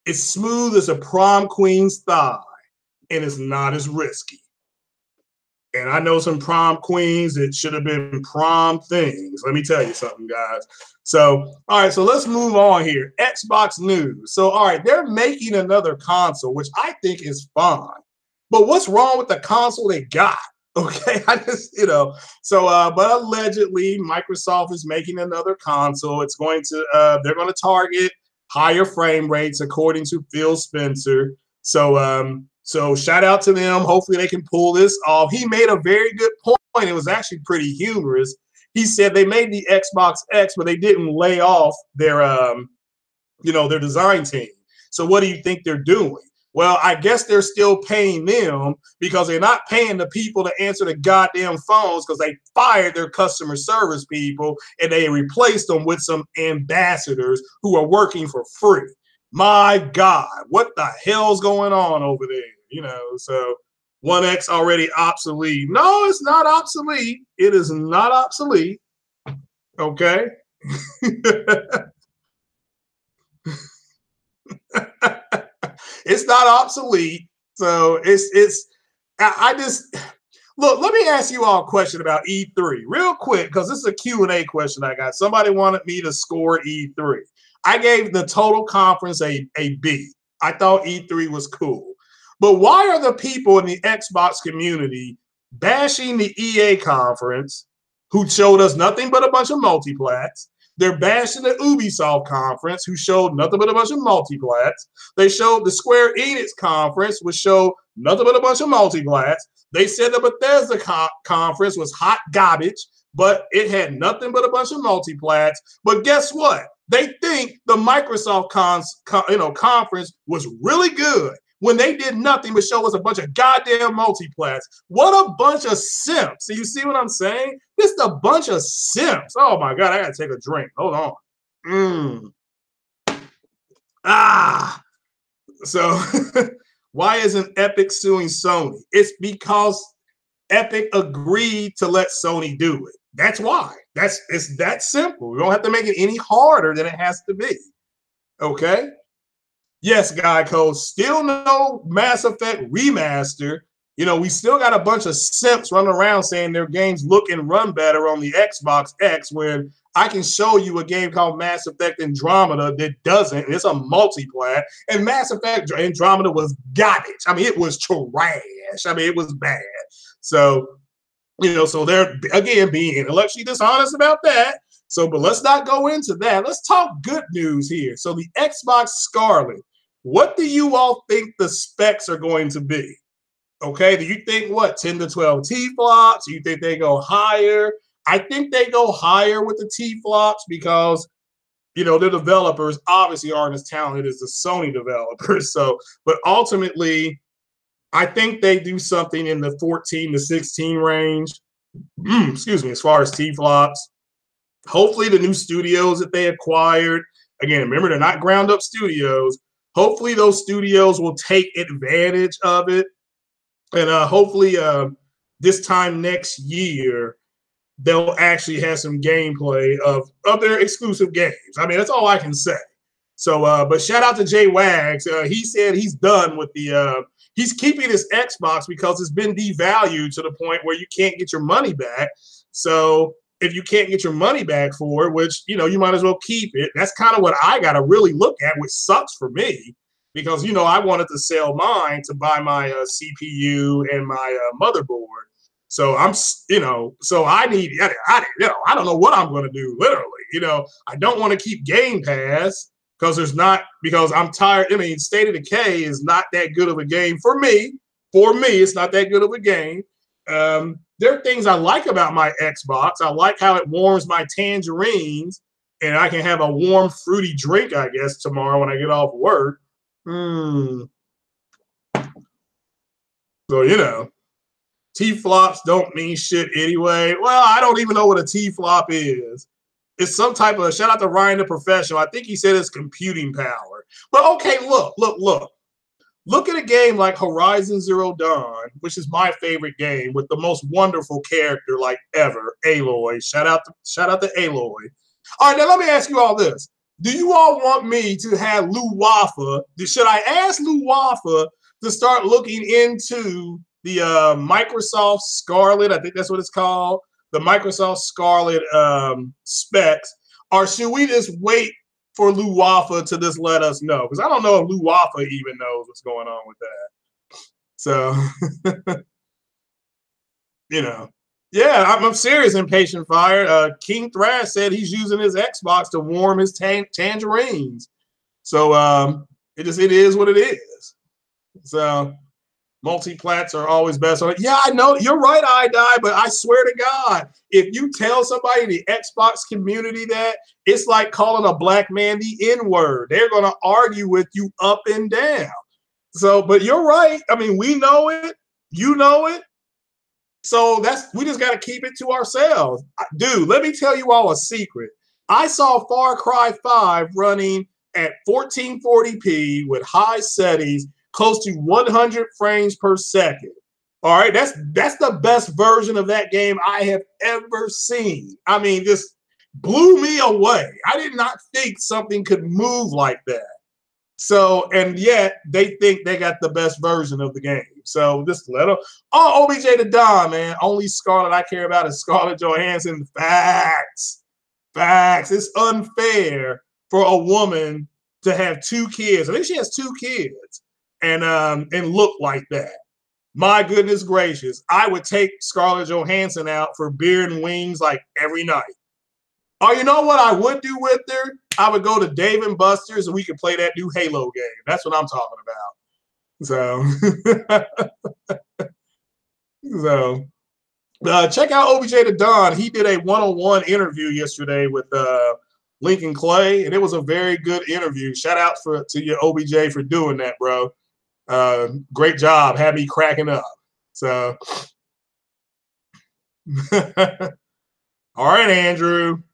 It's smooth as a prom queen's thigh, and it's not as risky. And I know some prom queens that should have been prom things. Let me tell you something, guys. So, all right, so let's move on here. Xbox news. So, all right, they're making another console, which I think is fine. But what's wrong with the console they got? Okay, I just, but allegedly Microsoft is making another console. It's going to, they're going to target higher frame rates, according to Phil Spencer. So shout out to them. Hopefully they can pull this off. He made a very good point. It was actually pretty humorous. He said they made the Xbox X, but they didn't lay off their, their design team. So what do you think they're doing? Well, I guess they're still paying them because they're not paying the people to answer the goddamn phones because they fired their customer service people and they replaced them with some ambassadors who are working for free. My God, what the hell's going on over there? So 1X already obsolete. No, it's not obsolete. It is not obsolete. Okay. It's not obsolete. So I just look, let me ask you all a question about E3 real quick, because this is a Q&A question I got. Somebody wanted me to score E3. I gave the total conference a B. I thought E3 was cool. But why are the people in the Xbox community bashing the EA conference, who showed us nothing but a bunch of multiplats? They're bashing the Ubisoft conference, who showed nothing but a bunch of multiplats. They showed the Square Enix conference, which showed nothing but a bunch of multiplats. They said the Bethesda conference was hot garbage, but it had nothing but a bunch of multiplats. But guess what? They think the Microsoft conference was really good when they did nothing but show us a bunch of goddamn multiplats. What a bunch of simps. So you see what I'm saying? Just a bunch of simps. Oh my God, I gotta take a drink. Hold on. So why isn't Epic suing Sony? It's because Epic agreed to let Sony do it. That's why. It's that simple. We don't have to make it any harder than it has to be. Okay? Yes, Guy Code, still no Mass Effect remaster. We still got a bunch of simps running around saying their games look and run better on the Xbox X, when I can show you a game called Mass Effect Andromeda that doesn't. It's a multiplat, and Mass Effect Andromeda was garbage. I mean, it was trash. I mean, it was bad. So, so they're, again, being intellectually dishonest about that. So, but let's not go into that. Let's talk good news here. So the Xbox Scarlet, what do you all think the specs are going to be? Okay, do you think 10 to 12 T-flops? Do you think they go higher? I think they go higher with the T-flops because, the developers obviously aren't as talented as the Sony developers. So, but ultimately, I think they do something in the 14 to 16 range. Excuse me, as far as T-flops. Hopefully the new studios that they acquired, again, remember, they're not ground up studios. hopefully those studios will take advantage of it, and hopefully this time next year they'll actually have some gameplay of their exclusive games. I mean, that's all I can say. So, but shout out to Jay Wags. He said he's done with the. He's keeping his Xbox because it's been devalued to the point where you can't get your money back. So if you can't get your money back for it, which, you know, you might as well keep it. That's kind of what I got to really look at, which sucks for me because, you know, I wanted to sell mine to buy my CPU and my motherboard. So I'm, you know, so I need, you know, I don't know what I'm going to do, literally. You know, I don't want to keep Game Pass because there's not, because I'm tired. I mean, State of Decay is not that good of a game for me. For me, it's not that good of a game. There are things I like about my Xbox. I like how it warms my tangerines, and I can have a warm, fruity drink, I guess, tomorrow when I get off work. So, you know, T-flops don't mean shit anyway. Well, I don't even know what a T-flop is. It's some type of, shout out to Ryan the Professional. I think he said it's computing power. But okay, look. Look at a game like Horizon Zero Dawn, which is my favorite game with the most wonderful character like ever, Aloy. Shout out to Aloy. All right, now let me ask you all this. Do you all want me to have Lou Wafa? Should I ask Lou Wafa to start looking into the Microsoft Scarlet? I think that's what it's called. The Microsoft Scarlet specs. Or should we just wait for Lou Wafa to just let us know? Because I don't know if Lou Wafa even knows what's going on with that. So, you know. Yeah, I'm serious, Impatient Fire. King Thrash said he's using his Xbox to warm his tangerines. So it is what it is. So multi-plats are always best. So, yeah, I know you're right, iDie, but I swear to God, if you tell somebody in the Xbox community that, it's like calling a black man the N-word. They're going to argue with you up and down. So, but you're right. I mean, we know it. You know it. So we just got to keep it to ourselves. Dude, let me tell you all a secret. I saw Far Cry 5 running at 1440p with high settings, close to 100 frames per second. All right, that's the best version of that game I have ever seen. I mean, just blew me away. I did not think something could move like that. So, and yet they think they got the best version of the game. So just let them. Oh, OBJ the Don, man. Only Scarlett I care about is Scarlett Johansson. Facts. It's unfair for a woman to have 2 kids. I think she has 2 kids and look like that. My goodness gracious. I would take Scarlett Johansson out for beer and wings like every night. Oh, you know what I would do with her? I would go to Dave and Buster's and we could play that new Halo game. That's what I'm talking about. So check out OBJ the Don. He did a one-on-one interview yesterday with Lincoln Clay, and it was a very good interview. Shout out to your OBJ for doing that, bro. Great job. Had me cracking up. So, all right, Andrew.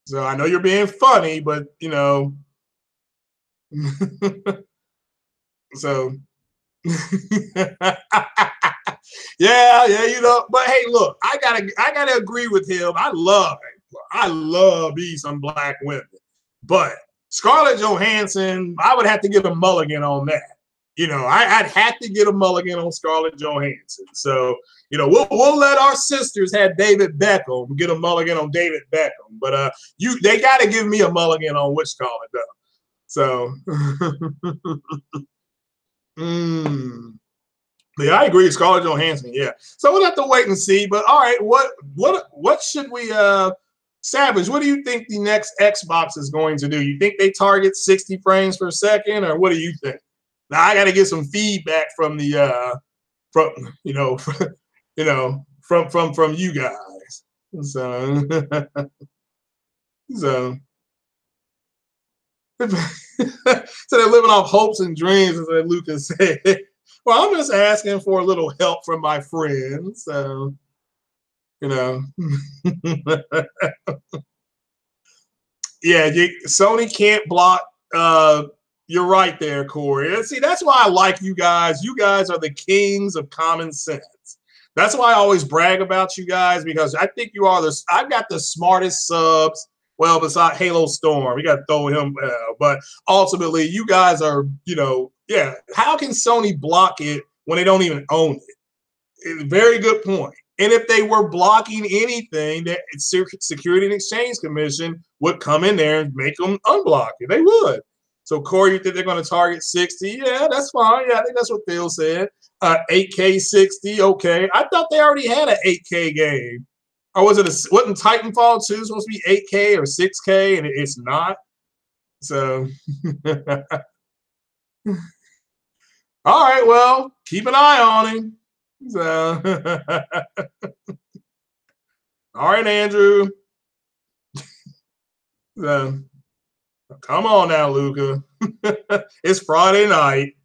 So I know you're being funny, but you know, so yeah, you know. But hey, look, I gotta agree with him. I love me some black women, but Scarlett Johansson, I would have to give a mulligan on that. You know, I'd have to get a mulligan on Scarlett Johansson. So, you know, we'll let our sisters have David Beckham, get a mulligan on David Beckham. But they got to give me a mulligan on which Scarlett though. So, yeah, I agree. Scarlett Johansson, yeah. So we'll have to wait and see. But all right, what should we Savage, what do you think the next Xbox is going to do? You think they target 60 frames per second, or what do you think? Now I got to get some feedback from the from you know from you guys. So so they're living off hopes and dreams, as Lucas said. Well, I'm just asking for a little help from my friends. So you know. Yeah, Sony can't block You're right there, Corey. And see, that's why I like you guys. You guys are the kings of common sense. That's why I always brag about you guys, because I think you are the. I've got the smartest subs. Well, besides Halo Storm, we got to throw him. But ultimately, you guys are, yeah. How can Sony block it when they don't even own it? Very good point. And if they were blocking anything, that Security and Exchange Commission would come in there and make them unblock it. They would. So, Corey, you think they're going to target 60? Yeah, that's fine. Yeah, I think that's what Phil said. 8K 60, okay. I thought they already had an 8K game. Or wasn't Titanfall 2 supposed to be 8K or 6K, and it's not? So, all right, well, keep an eye on him. So, all right, Andrew. So, come on now, Luca. It's Friday night.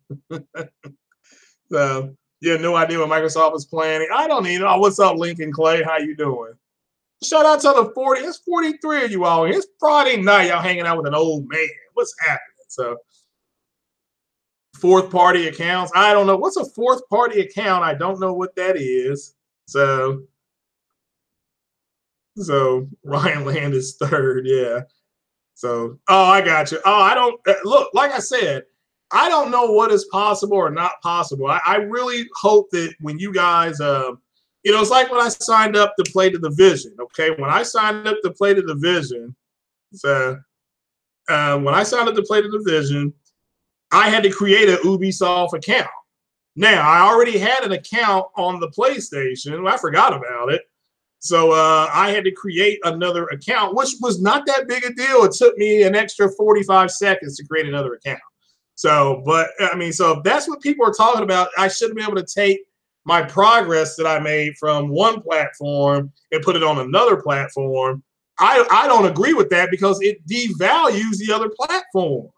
So, you have no idea what Microsoft is planning. I don't even know. What's up, Lincoln Clay? How you doing? Shout out to the 40. It's 43 of you all. It's Friday night. Y'all hanging out with an old man. What's happening? So, fourth party accounts. I don't know. What's a fourth party account? I don't know what that is. So Ryan Land is third. Yeah. So, I got you. I don't look, like I said, I don't know what is possible or not possible. I really hope that when you guys, it's like when I signed up to play the Division. Okay. When I signed up to play the Division, I had to create an Ubisoft account. Now, I already had an account on the PlayStation. I forgot about it. So I had to create another account, which was not that big a deal. It took me an extra 45 seconds to create another account. So, but I mean, so if that's what people are talking about, I should be able to take my progress that I made from one platform and put it on another platform. I don't agree with that because it devalues the other platform.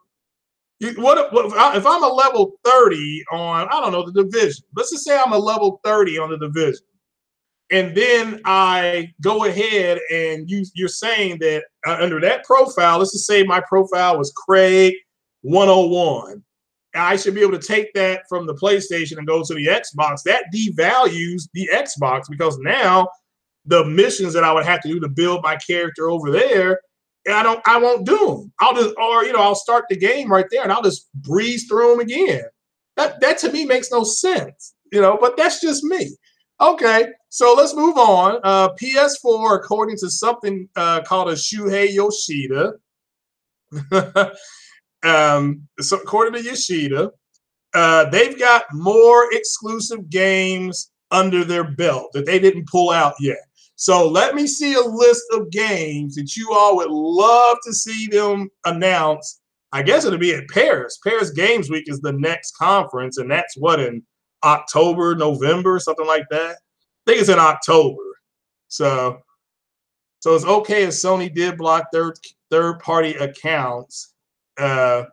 If I'm a level 30 on, I don't know, the Division. Let's just say I'm a level 30 on the Division. And then I go ahead and you're saying that under that profile, let's just say my profile was Craig 101. I should be able to take that from the PlayStation and go to the Xbox. That devalues the Xbox because now the missions that I would have to do to build my character over there, I won't do them. I'll start the game right there and I'll just breeze through them again. That to me makes no sense, but that's just me. Okay, so let's move on. PS4, according to something called a Shuhei Yoshida. So according to Yoshida, they've got more exclusive games under their belt that they didn't pull out yet. So let me see a list of games that you all would love to see them announce. I guess it'll be at Paris. Paris Games Week is the next conference, and that's in October, November, something like that. I think it's in October. So it's okay if Sony did block third-party accounts, but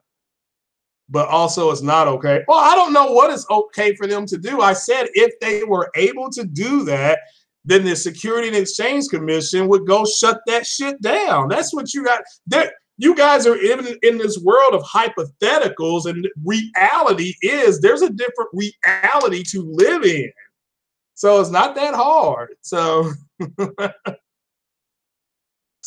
also it's not okay. Well, I don't know what is okay for them to do. I said if they were able to do that, then the Security and Exchange Commission would go shut that shit down. That's what you got. You guys are in this world of hypotheticals, and reality is there's a different reality to live in. So it's not that hard. So,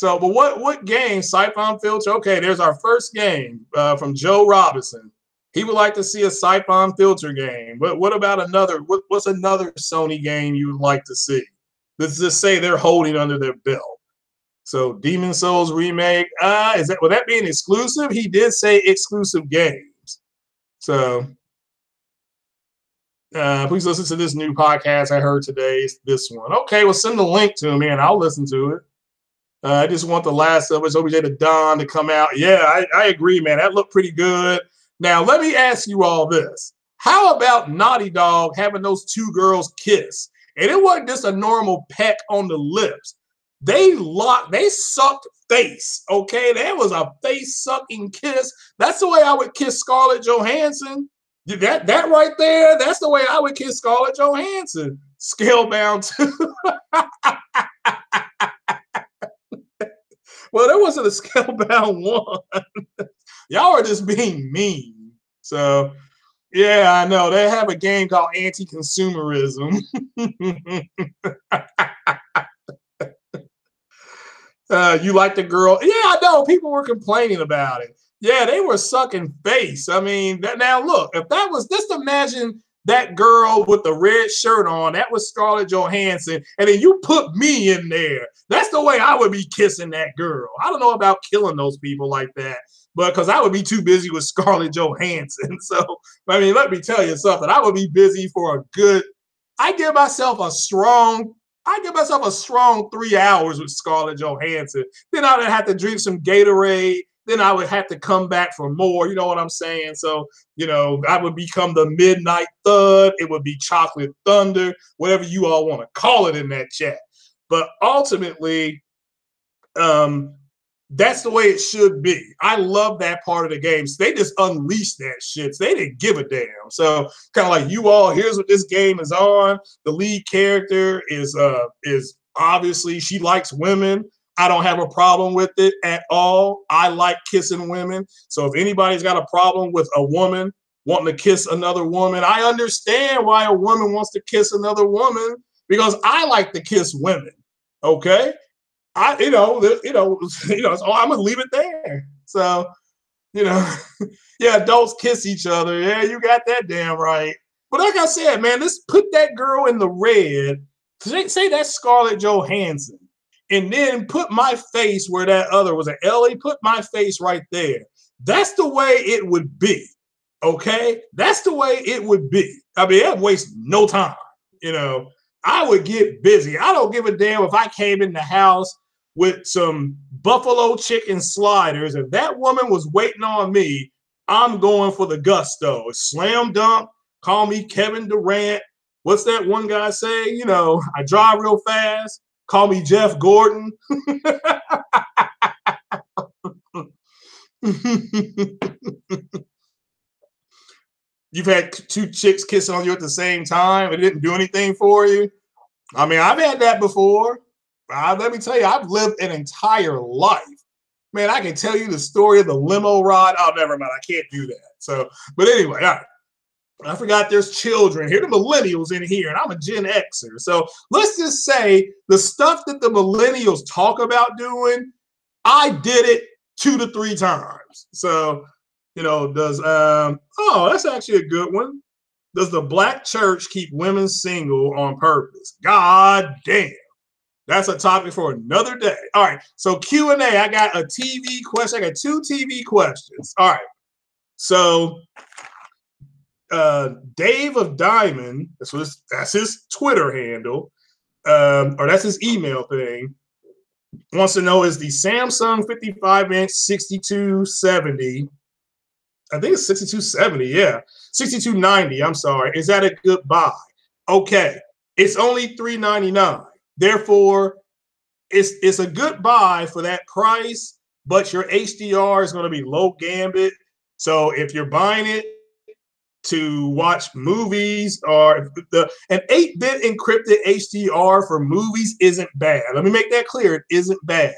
but what game? Siphon Filter. Okay, there's our first game from Joe Robinson. He would like to see a Siphon Filter game. But what about another? What's another Sony game you would like to see? Let's just say they're holding under their belt. So Demon Souls remake. Would that be an exclusive? He did say exclusive games. So please listen to this new podcast I heard today. It's this one. Okay, well, send the link to me and I'll listen to it. I just want the last of it, OBJ to Dawn to come out. Yeah, I agree, man. That looked pretty good. Now, let me ask you all this. How about Naughty Dog having those two girls kiss? And it wasn't just a normal peck on the lips. They sucked face, okay? That was a face-sucking kiss. That's the way I would kiss Scarlett Johansson. That right there, that's the way I would kiss Scarlett Johansson. Scalebound too. Well, there wasn't a Scalebound one. Y'all are just being mean. So yeah, I know. They have a game called Anti-consumerism. You like the girl? Yeah, I know. People were complaining about it. Yeah, they were sucking face. I mean, now look, if that was, just imagine that girl with the red shirt on, that was Scarlett Johansson, and then you put me in there. That's the way I would be kissing that girl. I don't know about killing those people like that, but because I would be too busy with Scarlett Johansson. So, I mean, let me tell you something. I would be busy for a good, I give myself a strong 3 hours with Scarlett Johansson. Then I would have to drink some Gatorade. Then I would have to come back for more. You know what I'm saying? So, I would become the Midnight Thud. It would be Chocolate Thunder, whatever you all want to call it in that chat. But ultimately, that's the way it should be. I love that part of the game. So they just unleashed that shit. So they didn't give a damn. So kind of like, you all, here's what this game is on. The lead character is obviously, she likes women. I don't have a problem with it at all. I like kissing women. So if anybody's got a problem with a woman wanting to kiss another woman, I understand why a woman wants to kiss another woman, because I like to kiss women. Okay. So I'm gonna leave it there. So, yeah, adults kiss each other. Yeah, you got that damn right. But like I said, man, let's put that girl in the red. Say that's Scarlett Johansson, and then put my face where that other was, an Ellie. Put my face right there. That's the way it would be. Okay, that's the way it would be. I mean, that wastes no time. I would get busy. I don't give a damn if I came in the house with some buffalo chicken sliders. If that woman was waiting on me, I'm going for the gusto. Slam dunk, call me Kevin Durant. What's that one guy say? I drive real fast. Call me Jeff Gordon. You've had two chicks kissing on you at the same time. It didn't do anything for you. I mean, I've had that before. Let me tell you, I've lived an entire life. Man, I can tell you the story of the limo ride. Oh, never mind. I can't do that. So, but anyway, all right. I forgot there's children here, the millennials in here, and I'm a Gen Xer. So let's just say the stuff that the millennials talk about doing, I did it 2 to 3 times. So, that's actually a good one. Does the black church keep women single on purpose? God damn. That's a topic for another day. All right. So Q&A, I got a TV question. I got 2 TV questions. All right. So Dave of Diamond, that's his Twitter handle, or that's his email thing, wants to know, is the Samsung 55-inch 6270, I think it's 6270, yeah, 6290, I'm sorry, is that a good buy? Okay. It's only $399. Therefore, it's a good buy for that price, but your HDR is going to be low gambit. So if you're buying it to watch movies, or an 8-bit encrypted HDR for movies isn't bad. Let me make that clear. It isn't bad.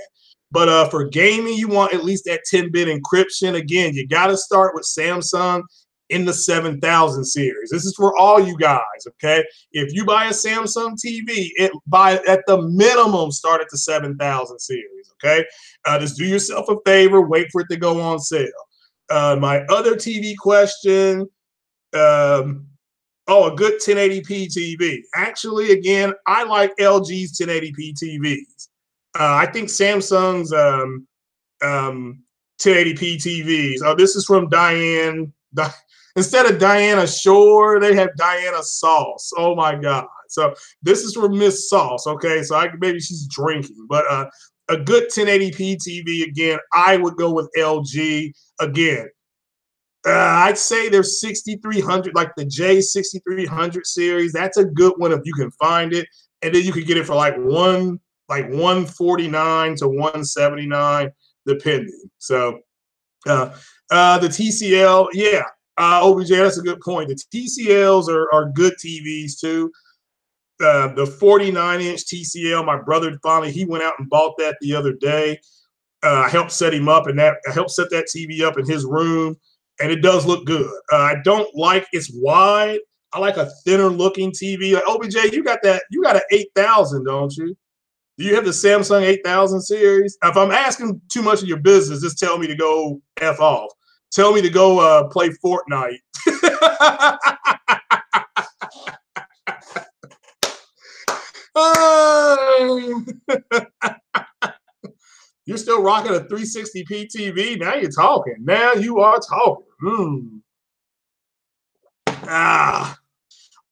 But for gaming, you want at least that 10-bit encryption. Again, you got to start with Samsung in the 7000 series. This is for all you guys, okay? If you buy a Samsung TV, at the minimum start at the 7000 series, okay? Just do yourself a favor, wait for it to go on sale. My other TV question, a good 1080p TV. Actually, again, I like LG's 1080p TVs. I think Samsung's 1080p TVs. Oh, this is from Diane. Instead of Diana Shore, they have Diana Sauce. Oh my God. So this is from Miss Sauce. Okay. So maybe she's drinking, but a good 1080p TV, again, I would go with LG. Again, I'd say there's 6300, like the J6300 series. That's a good one if you can find it. And then you could get it for like 149 to 179, depending. So the TCL, yeah. OBJ, that's a good point. The TCLs are good TVs too. The 49-inch TCL, my brother finally, he went out and bought that the other day. I helped set him up, and I helped set that TV up in his room, and it does look good. I don't like it's wide. I like a thinner looking TV. Like OBJ, you got that? You got an 8000, don't you? Do you have the Samsung 8000 series? If I'm asking too much of your business, just tell me to go F off. Tell me to go play Fortnite. You're still rocking a 360p TV. Now you're talking. Now you are talking.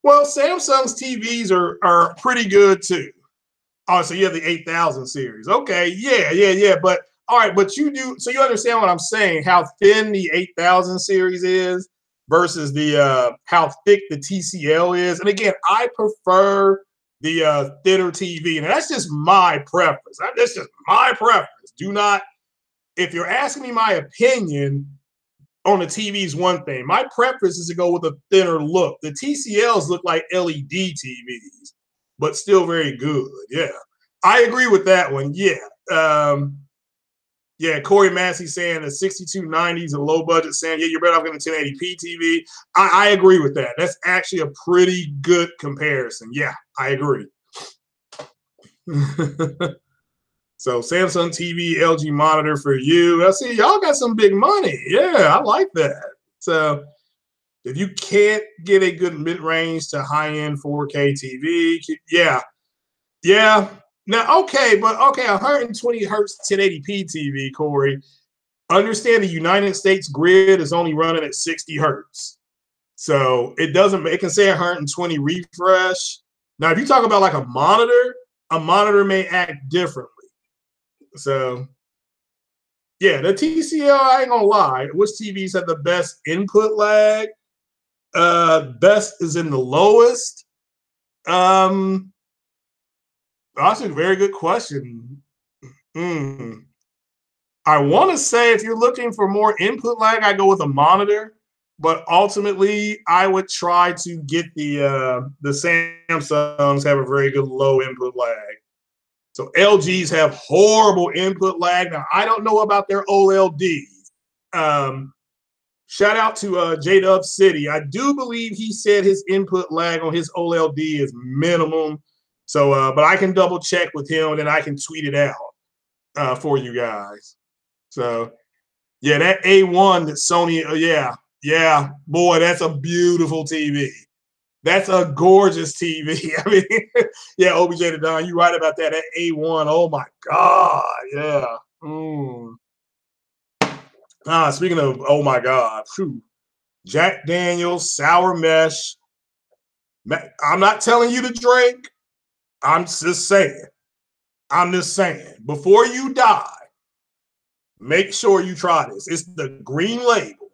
Well, Samsung's TVs are pretty good too. Oh, so you have the 8000 series. Okay, yeah. But all right, but you do, so you understand what I'm saying, how thin the 8000 series is versus the how thick the TCL is. And again, I prefer the thinner TV, and that's just my preference. That's just my preference. Do not, if you're asking me my opinion on the TV is one thing. My preference is to go with a thinner look. The TCLs look like LED TVs, but still very good. Yeah, I agree with that one. Yeah. Yeah, Corey Massey saying the 6290 is a low budget, saying, yeah, you're better off getting a 1080p TV. I agree with that. That's actually a pretty good comparison. Yeah, I agree. So Samsung TV, LG monitor for you. I see y'all got some big money. Yeah, I like that. So if you can't get a good mid-range to high-end 4K TV, yeah. Now, okay, 120 hertz 1080p TV, Corey. Understand the United States grid is only running at 60 hertz. So it can say 120 refresh. Now, if you talk about like a monitor may act differently. So, yeah, the TCL, I ain't gonna lie. Which TVs have the best input lag? Best is in the lowest. That's a very good question. I want to say if you're looking for more input lag, I go with a monitor. But ultimately, I would try to get the Samsungs have a very good low input lag. So LGs have horrible input lag. Now, I don't know about their OLEDs. Shout out to J-Dub City. I do believe he said his input lag on his OLED is minimum. So, but I can double check with him and then I can tweet it out for you guys. So, yeah, that A1 that Sony, yeah, boy, that's a beautiful TV. That's a gorgeous TV. I mean, yeah, OBJ the Don, you're right about that. That A1, oh my God, yeah. Speaking of, oh my God, Jack Daniels, Sour Mesh. I'm not telling you to drink. I'm just saying. Before you die, make sure you try this. It's the green label.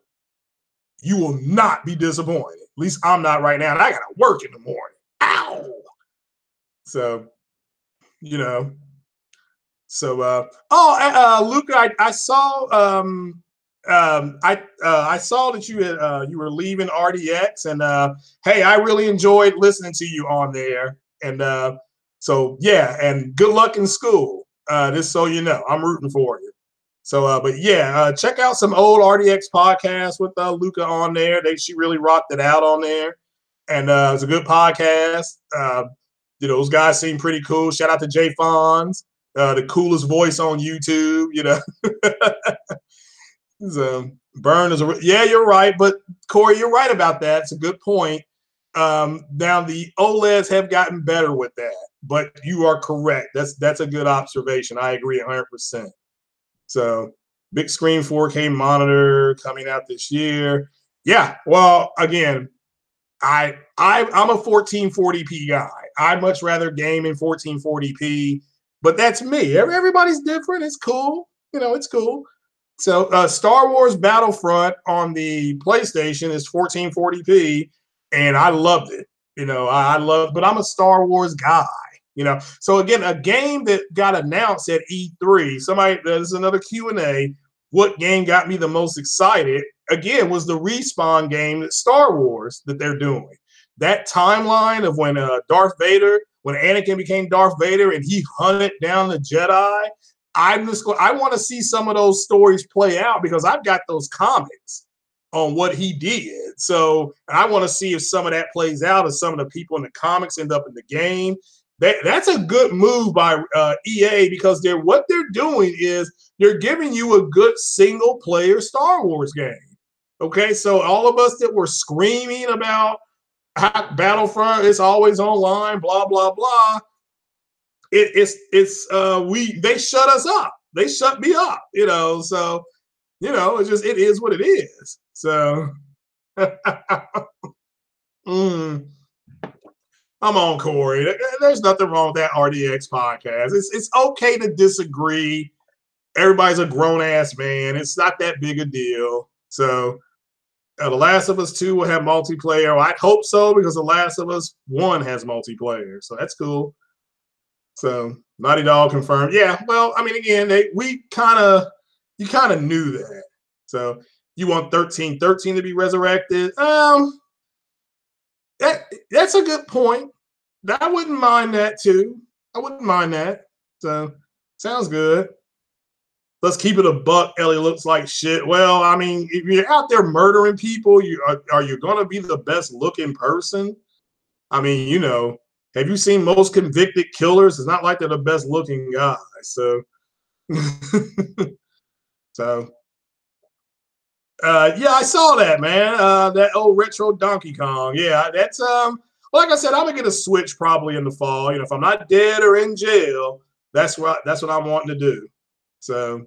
You will not be disappointed. At least I'm not right now. And I got to work in the morning. Ow! So, you know. So, Luca, I saw I saw that you were leaving RDX, and hey, I really enjoyed listening to you on there. And so yeah, and good luck in school. Just so you know, I'm rooting for you. So, but yeah, check out some old RDX podcasts with Luca on there. She really rocked it out on there, and it's a good podcast. Those guys seem pretty cool. Shout out to Jay Fonz, the coolest voice on YouTube. So Burn is yeah, you're right. But Corey, you're right about that. It's a good point. Now the OLEDs have gotten better with that, but you are correct. That's a good observation. I agree 100%. So big screen 4K monitor coming out this year. Yeah. Well, again, I'm a 1440p guy. I'd much rather game in 1440p, but that's me. Everybody's different. It's cool. It's cool. So Star Wars Battlefront on the PlayStation is 1440p, and I loved it. But I'm a Star Wars guy. So again, a game that got announced at E3. This is another Q&A. What game got me the most excited? Again, was the Respawn game that Star Wars that they're doing. That timeline of when when Anakin became Darth Vader and he hunted down the Jedi. I want to see some of those stories play out because I've got those comics on what he did. So I want to see if some of that plays out, or some of the people in the comics end up in the game. That's a good move by EA, because what they're doing is they're giving you a good single player Star Wars game. Okay, so all of us that were screaming about Battlefront is always online, blah blah blah. They shut us up. They shut me up. So it is what it is. So I'm on, Corey. There's nothing wrong with that RDX podcast. It's okay to disagree. Everybody's a grown ass man. It's not that big a deal. So The Last of Us 2 will have multiplayer. I hope so, because The Last of Us 1 has multiplayer. So that's cool. So Naughty Dog confirmed. Yeah, well, I mean, again, you kind of knew that. So you want 1313 to be resurrected? That's a good point. I wouldn't mind that too. I wouldn't mind that. So sounds good. Let's keep it a buck. Ellie looks like shit. Well, I mean, if you're out there murdering people, are you going to be the best looking person? I mean, have you seen most convicted killers? It's not like they're the best looking guys. So, so yeah, I saw that, man. That old retro Donkey Kong. Yeah, that's like I said, I'm gonna get a Switch probably in the fall. If I'm not dead or in jail, that's what I'm wanting to do. So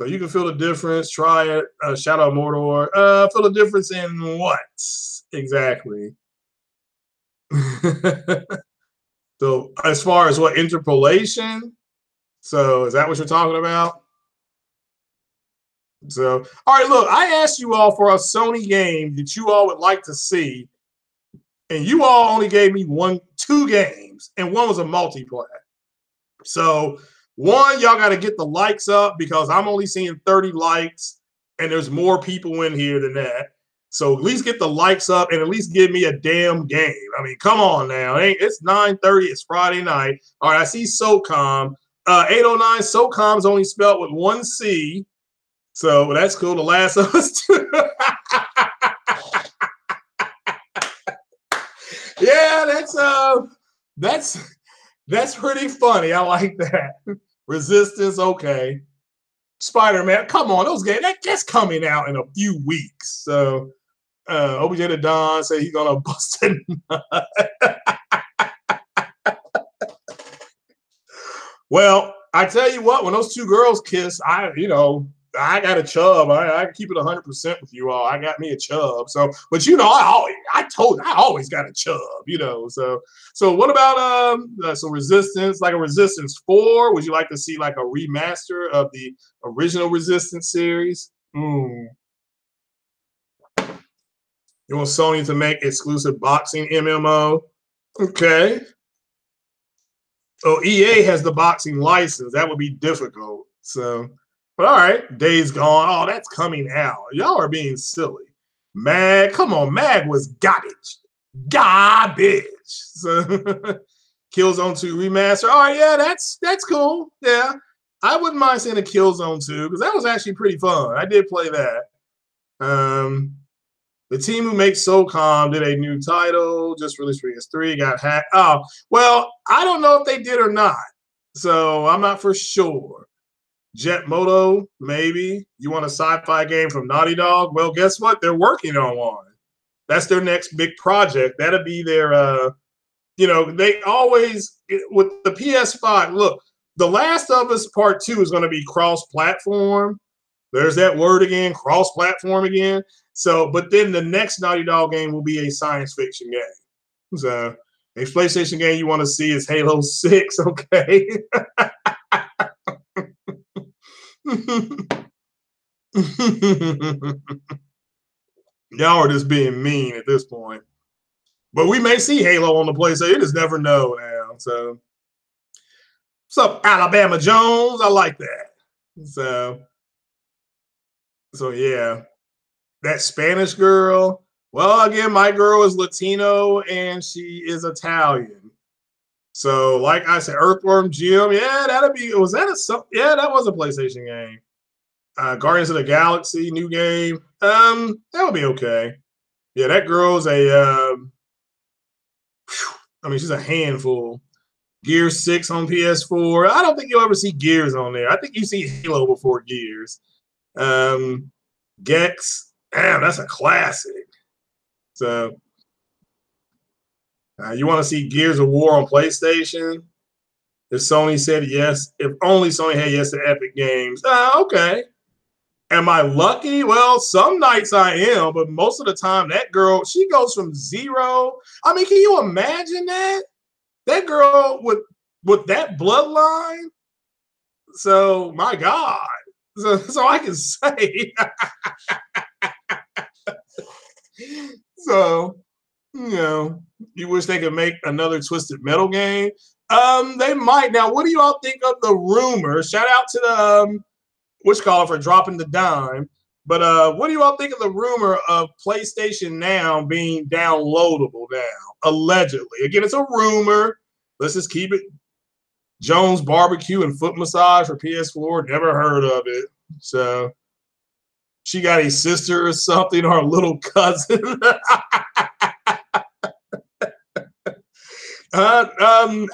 you can feel the difference. Try it. Shadow of Mordor. Feel the difference in what exactly? So as far as what interpolation? So is that what you're talking about? So, all right, look, I asked you all for a Sony game that you all would like to see, and you all only gave me 2 games, and one was a multiplayer. So, one, y'all got to get the likes up, because I'm only seeing 30 likes, and there's more people in here than that. So at least get the likes up, and at least give me a damn game. I mean, come on now. It's 9:30. It's Friday night. All right, I see SOCOM. 809 SOCOM's only spelled with 1 C. So that's cool. The Last of Us 2. Yeah, that's pretty funny. I like that. Resistance, okay. Spider-Man, come on, those games that's coming out in a few weeks. So OBJ the Don said he's gonna bust it. Well, I tell you what, when those 2 girls kiss, I got a chub. I keep it 100% with you all. I got me a chub. So, but I always got a chub. So what about so Resistance, like a Resistance 4? Would you like to see like a remaster of the original Resistance series? You want Sony to make exclusive boxing MMO? Okay. So EA has the boxing license. That would be difficult. So. But all right, Days Gone. Oh, that's coming out. Y'all are being silly. Mag, come on, Mag was garbage. Garbage. So Killzone 2 remaster. Oh, yeah, that's cool. Yeah. I wouldn't mind seeing a Killzone 2, because that was actually pretty fun. I did play that. The team who makes SOCOM did a new title, just released for PS3, got hacked. Oh, well, I don't know if they did or not. So I'm not for sure. Jet Moto, maybe. You want a sci-fi game from Naughty Dog? Well, guess what? They're working on one. That's their next big project. That'll be their, they always, with the PS5, look, The Last of Us Part 2 is going to be cross-platform. There's that word again, cross-platform again. So, but then the next Naughty Dog game will be a science fiction game. So, a PlayStation game you want to see is Halo 6, okay? Y'all are just being mean at this point. But we may see Halo on the PlayStation. You just never know now. So, what's up, Alabama Jones? I like that. So yeah. That Spanish girl. Well, again, my girl is Latino and she is Italian. So, like I said, Earthworm Jim, yeah, that'd be. Was that yeah, that was a PlayStation game. Guardians of the Galaxy, new game. That would be okay. Yeah, that girl's I mean, she's a handful. Gear 6 on PS4. I don't think you'll ever see Gears on there. I think you see Halo before Gears. Gex, damn, that's a classic. So, you want to see Gears of War on PlayStation? If Sony said yes, if only Sony had yes to Epic Games. Okay. Am I lucky? Well, some nights I am, but most of the time, that girl, she goes from zero. I mean, can you imagine that? That girl with that bloodline. So, my God. So I can say. So, you wish they could make another Twisted Metal game. They might. Now, what do you all think of the rumor? Shout out to the for dropping the dime. But what do you all think of the rumor of PlayStation Now being downloadable now? Allegedly. Again, it's a rumor. Let's just keep it. Jones Barbecue and Foot Massage for PS4. Never heard of it. So she got a sister or something, or a little cousin.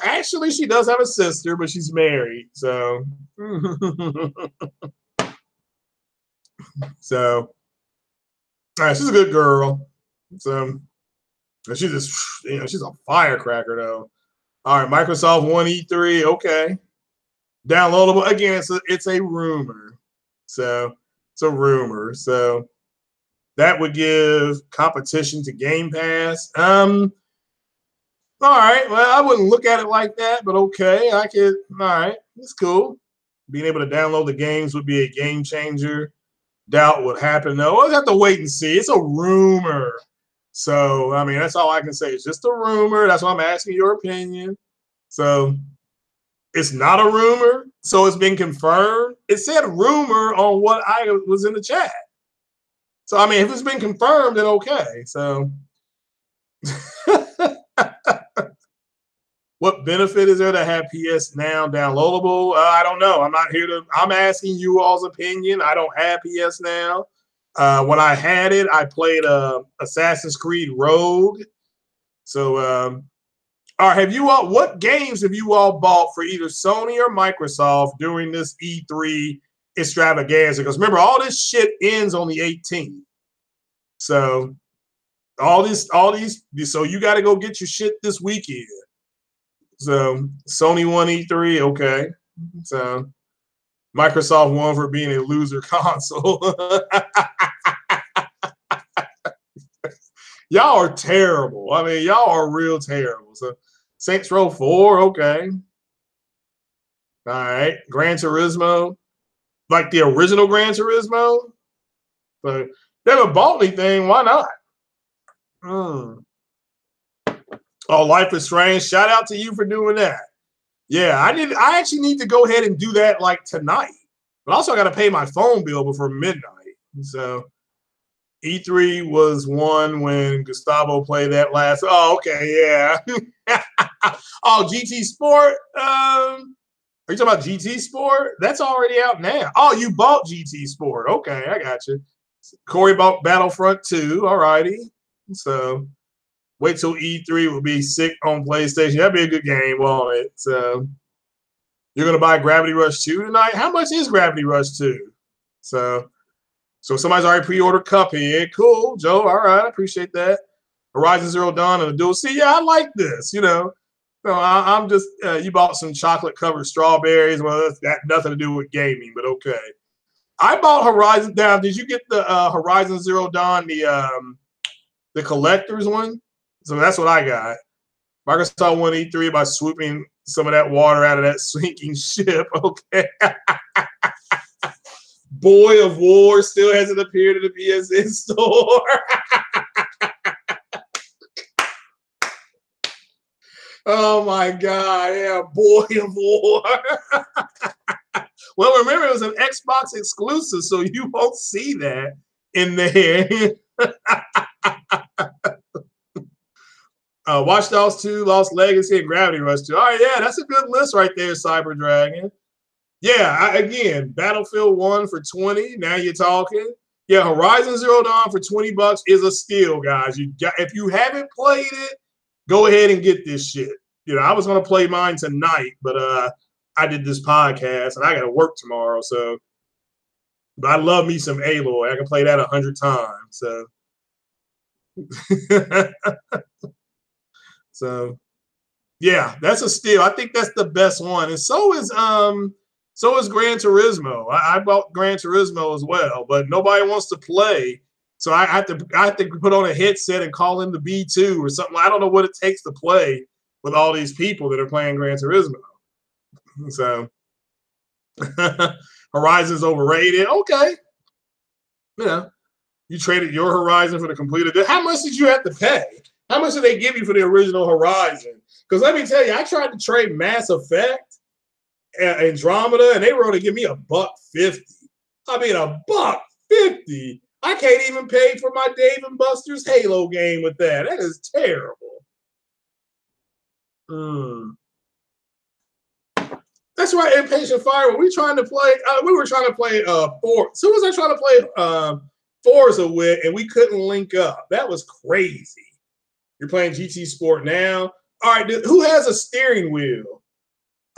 Actually, she does have a sister, but she's married. So, so, she's a good girl. So, she's just, she's a firecracker though. All right, Microsoft One E3, okay. Downloadable again. It's a rumor. So it's a rumor. So that would give competition to Game Pass. All right. Well, I wouldn't look at it like that, but okay. I could. All right. It's cool. Being able to download the games would be a game changer. Doubt what happened though. We'll have to wait and see. It's a rumor. So, I mean, that's all I can say. It's just a rumor. That's why I'm asking your opinion. So, it's not a rumor. So, it's been confirmed. It said rumor on what I was in the chat. So, I mean, if it's been confirmed, then okay. So, what benefit is there to have PS Now downloadable? I don't know. I'm not here to. I'm asking you all's opinion. I don't have PS Now. When I had it, I played Assassin's Creed Rogue. So, all right, have you all? What games have you all bought for either Sony or Microsoft during this E3 extravaganza? Because remember, all this shit ends on the 18th. So, all these. So you got to go get your shit this weekend. So Sony won E3, okay. So Microsoft won for being a loser console. Y'all are terrible. I mean, y'all are real terrible. So Saints Row 4, okay. All right. Gran Turismo, like the original Gran Turismo. But they haven't bought anything. Why not? Oh, Life is Strange. Shout out to you for doing that. Yeah, I actually need to go ahead and do that like tonight. But also I got to pay my phone bill before midnight. So E3 was one when Gustavo played that last. Oh, okay, yeah. Oh, GT Sport. Are you talking about GT Sport? That's already out now. Oh, you bought GT Sport. Okay, I got you. Corey bought Battlefront 2. All righty. So wait till E3 will be sick on PlayStation. That'd be a good game, won't it? So you're gonna buy Gravity Rush 2 tonight? How much is Gravity Rush 2? So somebody's already pre-ordered Cuphead. Cool, Joe. All right, I appreciate that. Horizon Zero Dawn and the Dual. See, yeah, I like this. No, I'm just you bought some chocolate-covered strawberries. Well, that's got nothing to do with gaming, but okay. I bought Horizon. Now, did you get the Horizon Zero Dawn, the collector's one? So that's what I got. Microsoft won E3 by swooping some of that water out of that sinking ship. Okay. Boy of War still hasn't appeared in the PSN store. Oh my God. Yeah, Boy of War. Well, remember, it was an Xbox exclusive, so you won't see that in there. Watch Dogs 2, Lost Legacy, and Gravity Rush 2. All right, yeah, that's a good list right there, Cyber Dragon. Yeah, again, Battlefield 1 for 20. Now you're talking. Yeah, Horizon Zero Dawn for $20 is a steal, guys. If you haven't played it, go ahead and get this shit. I was gonna play mine tonight, but I did this podcast and I gotta work tomorrow. So, but I love me some Aloy. I can play that 100 times. So, so yeah, that's a steal. I think that's the best one, and so is Gran Turismo. I bought Gran Turismo as well, but nobody wants to play. So I have to put on a headset and call in the B2 or something. I don't know what it takes to play with all these people that are playing Gran Turismo. So Horizon's overrated. Okay. You traded your Horizon for the completed. How much did you have to pay? How much did they give you for the original Horizon? Because let me tell you, I tried to trade Mass Effect, Andromeda, and they were going to give me $150. I mean, $150. I can't even pay for my Dave and Buster's Halo game with that. That is terrible. That's right, Impatient Fire. When we were trying to play Forza. Who was I trying to play Forza with, and we couldn't link up? That was crazy. You're playing GT Sport now. All right, who has a steering wheel?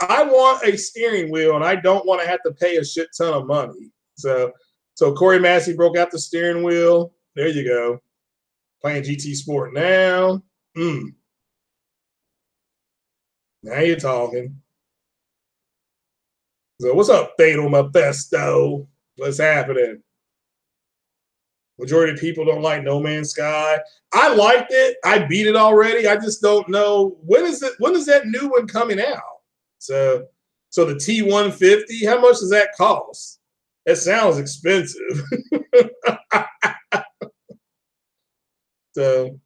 I want a steering wheel, and I don't want to have to pay a shit ton of money. So Corey Massey broke out the steering wheel. There you go. Playing GT Sport now. Now you're talking. So what's up, Fatal Mephisto? What's happening? Majority of people don't like No Man's Sky. I liked it. I beat it already. I just don't know when is that new one coming out? So the T150, how much does that cost? That sounds expensive. So,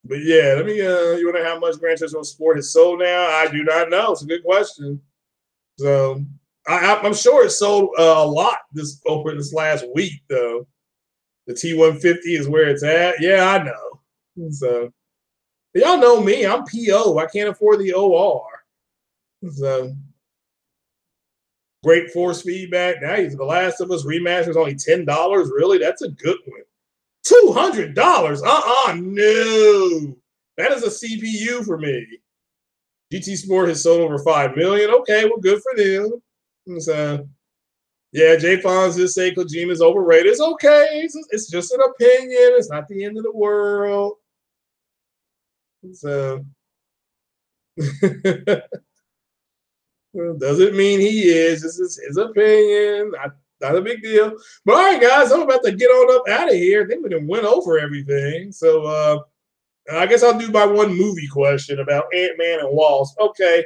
but yeah, let me. You want to know how much Gran Turismo Sport has sold now? I do not know. It's a good question. So I'm sure it sold a lot over this last week, though. The T150 is where it's at. Yeah, I know. So y'all know me. I'm PO. I can't afford the OR. So great force feedback. Now The Last of Us remaster is only $10. Really? That's a good one. $200? No. That is a CPU for me. GT Sport has sold over 5 million. Okay, well, good for them. So, yeah, Jay Fonz just say Kojima is overrated. It's okay. It's just an opinion. It's not the end of the world. So, doesn't mean he is. This is his opinion. Not a big deal. But all right, guys, I'm about to get on up out of here. I think we done went over everything. So I guess I'll do my one movie question about Ant-Man and Wasp. Okay,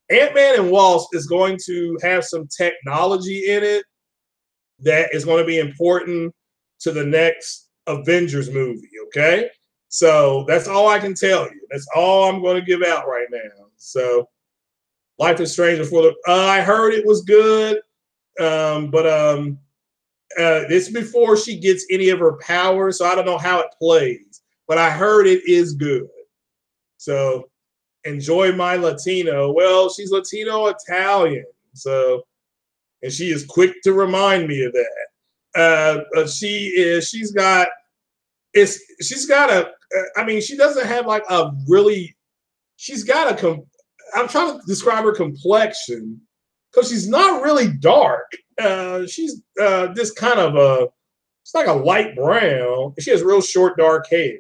Ant-Man and Wasp is going to have some technology in it that is going to be important to the next Avengers movie, okay? So that's all I can tell you. That's all I'm going to give out right now. So Life is Strange before I heard it was good, but it's before she gets any of her powers, so I don't know how it plays. But I heard it is good. So enjoy my Latino. Well, she's Latino Italian, so and she is quick to remind me of that. She's got a. I mean, she doesn't have like a really. She's got a. I'm trying to describe her complexion because she's not really dark. She's this kind of it's like a light brown. She has real short dark hair,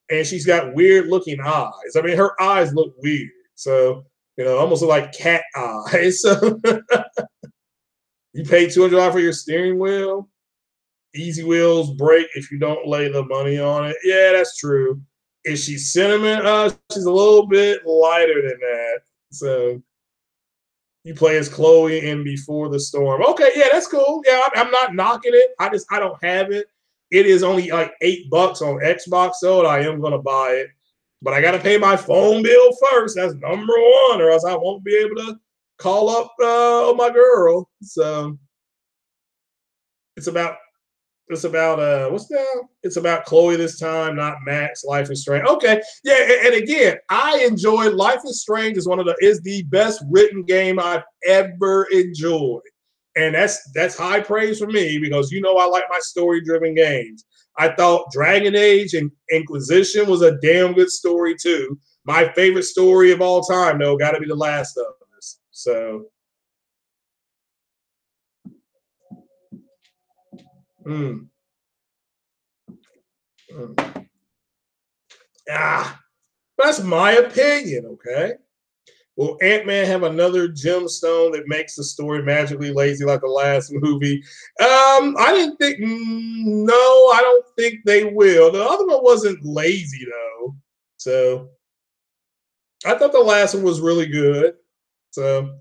and she's got weird looking eyes. I mean, her eyes look weird, so almost look like cat eyes. So you pay $200 for your steering wheel. Easy wheels break if you don't lay the money on it. Yeah, that's true. Is she cinnamon? She's a little bit lighter than that. So you play as Chloe in Before the Storm. Okay, yeah, that's cool. Yeah, I'm not knocking it. I don't have it. It is only like $8 on Xbox, so I am gonna buy it. But I gotta pay my phone bill first. That's number one, or else I won't be able to call up my girl. So it's about It's about what's that? It's about Chloe this time, not Max. Life is Strange. Okay, yeah, and again, I enjoyed Life is Strange. Is the best written game I've ever enjoyed, and that's high praise for me because I like my story driven games. I thought Dragon Age and Inquisition was a damn good story too. My favorite story of all time, though, got to be The Last of Us. So. Mm. Mm. That's my opinion, okay? Will Ant-Man have another gemstone that makes the story magically lazy like the last movie? I didn't think, no, I don't think they will. The other one wasn't lazy, though. So I thought the last one was really good. So,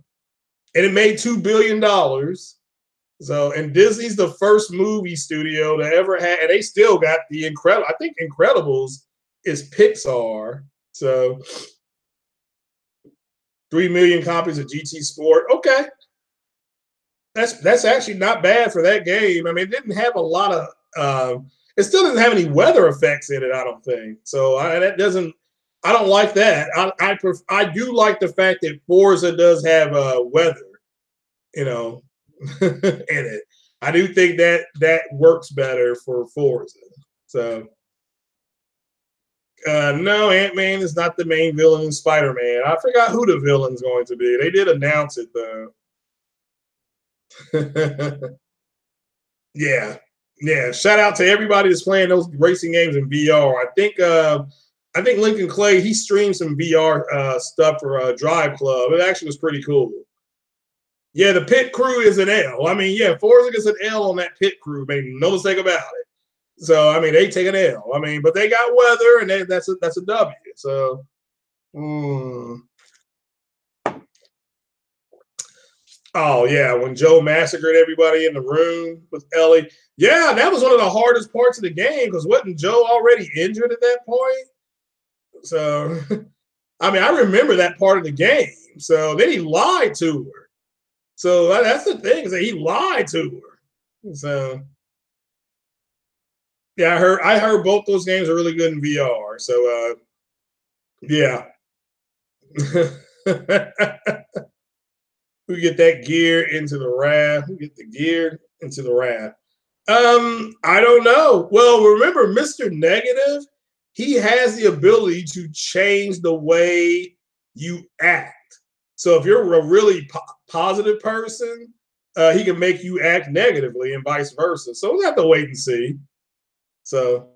and it made $2 billion. So, and Disney's the first movie studio to ever have, and they still got the Incredible. I think Incredibles is Pixar. So, 3 million copies of GT Sport. Okay, that's actually not bad for that game. I mean, it didn't have a lot of. It still doesn't have any weather effects in it. I don't think so. That doesn't. I don't like that. I do like the fact that Forza does have weather. In it. I do think that works better for Forza. So. No, Ant-Man is not the main villain in Spider-Man. I forgot who the villain's going to be. They did announce it though. Yeah. Yeah. Shout out to everybody that's playing those racing games in VR. I think Lincoln Clay, he streamed some VR stuff for Drive Club. It actually was pretty cool. Yeah, the pit crew is an L. I mean, yeah, Forza gets an L on that pit crew, make no mistake about it. So I mean, they take an L. I mean, but they got weather, and that's a W. So, oh yeah, when Joe massacred everybody in the room with Ellie, yeah, that was one of the hardest parts of the game because wasn't Joe already injured at that point? So, I mean, I remember that part of the game. So then he lied to her. So that's the thing is that he lied to her. So. Yeah, I heard both those games are really good in VR. So yeah. Who get that gear into the raft? Who get the gear into the raft? I don't know. Well, remember, Mr. Negative, he has the ability to change the way you act. So if you're a really positive person, he can make you act negatively and vice versa. So we'll have to wait and see. So,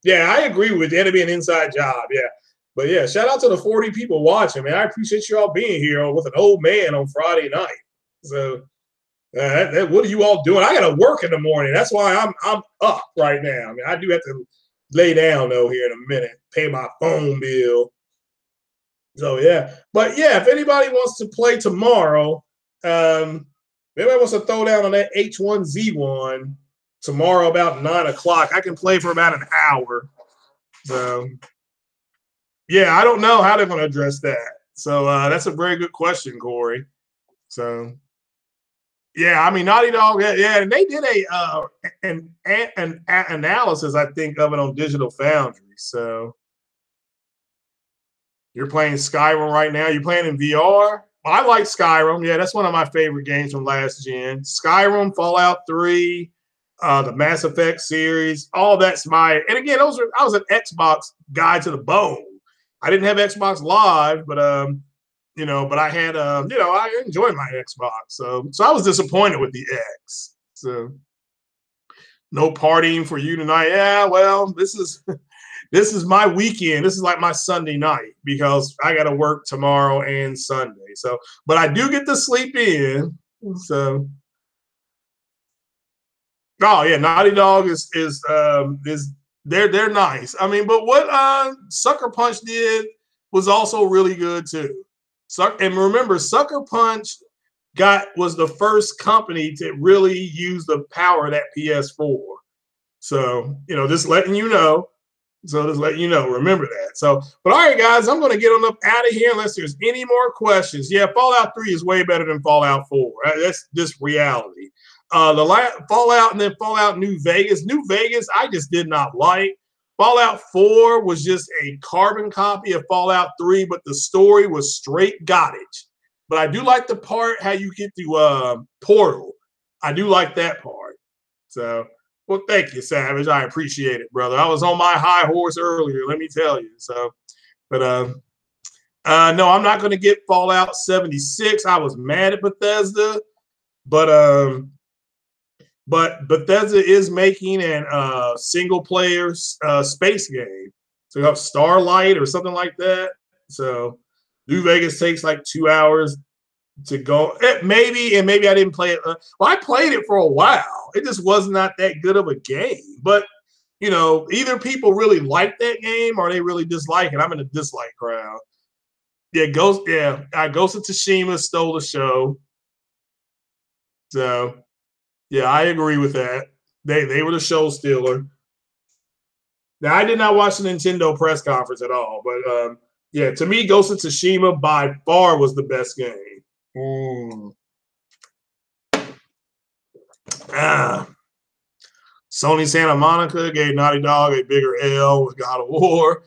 yeah, I agree with you. It'll be an inside job. Yeah. But yeah, shout out to the 40 people watching, man. I appreciate you all being here with an old man on Friday night. So, what are you all doing? I got to work in the morning. That's why I'm up right now. I mean, I do have to lay down, though, here in a minute, pay my phone bill. So, yeah. But yeah, if anybody wants to play tomorrow, anybody wants to throw down on that H1Z1 tomorrow about 9 o'clock. I can play for about an hour. So, yeah, I don't know how they're going to address that. So that's a very good question, Corey. So, yeah, I mean, Naughty Dog, yeah, and they did an analysis, I think, of it on Digital Foundry. So, you're playing Skyrim right now. You're playing in VR. I like Skyrim. Yeah, that's one of my favorite games from last gen. Skyrim, Fallout 3. The Mass Effect series, all that's my. And again, I was an Xbox guy to the bone. I didn't have Xbox Live, but but I had I enjoyed my Xbox. So I was disappointed with the X. So no partying for you tonight. Yeah, well, this is my weekend. This is like my Sunday night because I got to work tomorrow and Sunday. So, but I do get to sleep in. So. Oh yeah, Naughty Dog is they're nice. I mean, but what Sucker Punch did was also really good too. And remember, Sucker Punch was the first company to really use the power of that PS4. So just letting you know. So just letting you know, remember that. So, but all right, guys, I'm going to get on up out of here unless there's any more questions. Yeah, Fallout 3 is way better than Fallout 4. That's just reality. Fallout and then Fallout New Vegas. New Vegas, I just did not like. Fallout 4 was just a carbon copy of Fallout 3, but the story was straight garbage. But I do like the part how you get to Portal. I do like that part. So, well, thank you, Savage. I appreciate it, brother. I was on my high horse earlier, let me tell you. So, but no, I'm not going to get Fallout 76. I was mad at Bethesda, but Bethesda is making an single player space game. So you have Starlight or something like that. So New Vegas takes like 2 hours to go. Maybe I didn't play it. Well, I played it for a while. It just was not that good of a game. But you know, either people really like that game or they really dislike it. I'm in a dislike crowd. Ghost of Tsushima stole the show. So yeah, I agree with that. They were the show stealer. Now I did not watch the Nintendo press conference at all, but yeah, to me, Ghost of Tsushima by far was the best game. Sony Santa Monica gave Naughty Dog a bigger L with God of War.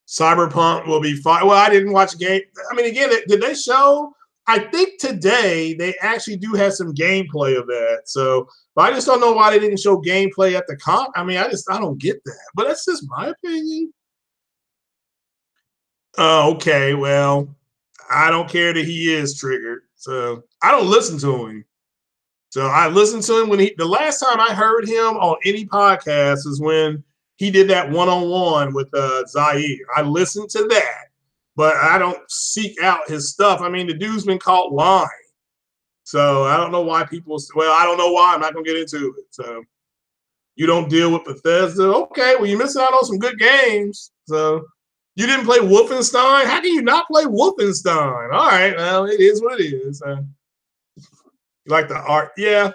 Cyberpunk will be fine. Well, I didn't watch game. I mean, again, did they show? I think today they actually do have some gameplay of that. So, but I just don't know why they didn't show gameplay at the comp. I mean, I don't get that. But that's just my opinion. Okay, well, I don't care that he is triggered. So I don't listen to him. So I listened to him when the last time I heard him on any podcast is when he did that one-on-one with Zaire. I listened to that, but I don't seek out his stuff. I mean, the dude's been caught lying. So I don't know why people, well, I don't know why. I'm not going to get into it. So you don't deal with Bethesda. Okay, well, you're missing out on some good games. So you didn't play Wolfenstein? How can you not play Wolfenstein? All right, well, it is what it is. You like the art? Yeah,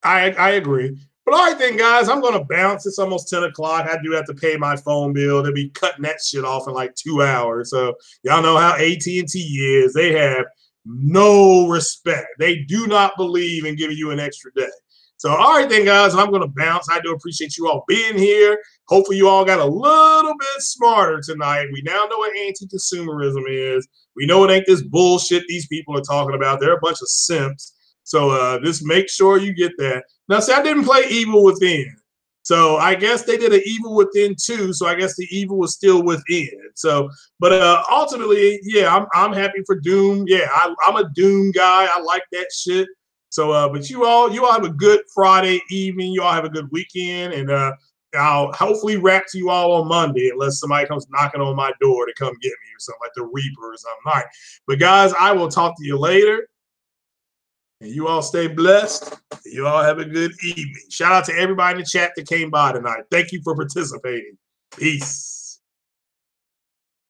I agree. But all right then, guys, I'm going to bounce. It's almost 10 o'clock. I do have to pay my phone bill. They'll be cutting that shit off in like 2 hours. So y'all know how AT&T is. They have no respect. They do not believe in giving you an extra day. So all right then, guys, I'm going to bounce. I do appreciate you all being here. Hopefully you all got a little bit smarter tonight. We now know what anti-consumerism is. We know it ain't this bullshit these people are talking about. They're a bunch of simps. So just make sure you get that. Now, see, I didn't play Evil Within. So I guess they did an Evil Within 2. So I guess the evil was still within. So, but ultimately, yeah, I'm happy for Doom. Yeah, I'm a Doom guy. I like that shit. So, but you all have a good Friday evening. You all have a good weekend. And I'll hopefully rap to you all on Monday, unless somebody comes knocking on my door to come get me or something like the Reaper or something. All right. But guys, I will talk to you later. And you all stay blessed. You all have a good evening. Shout out to everybody in the chat that came by tonight. Thank you for participating. Peace.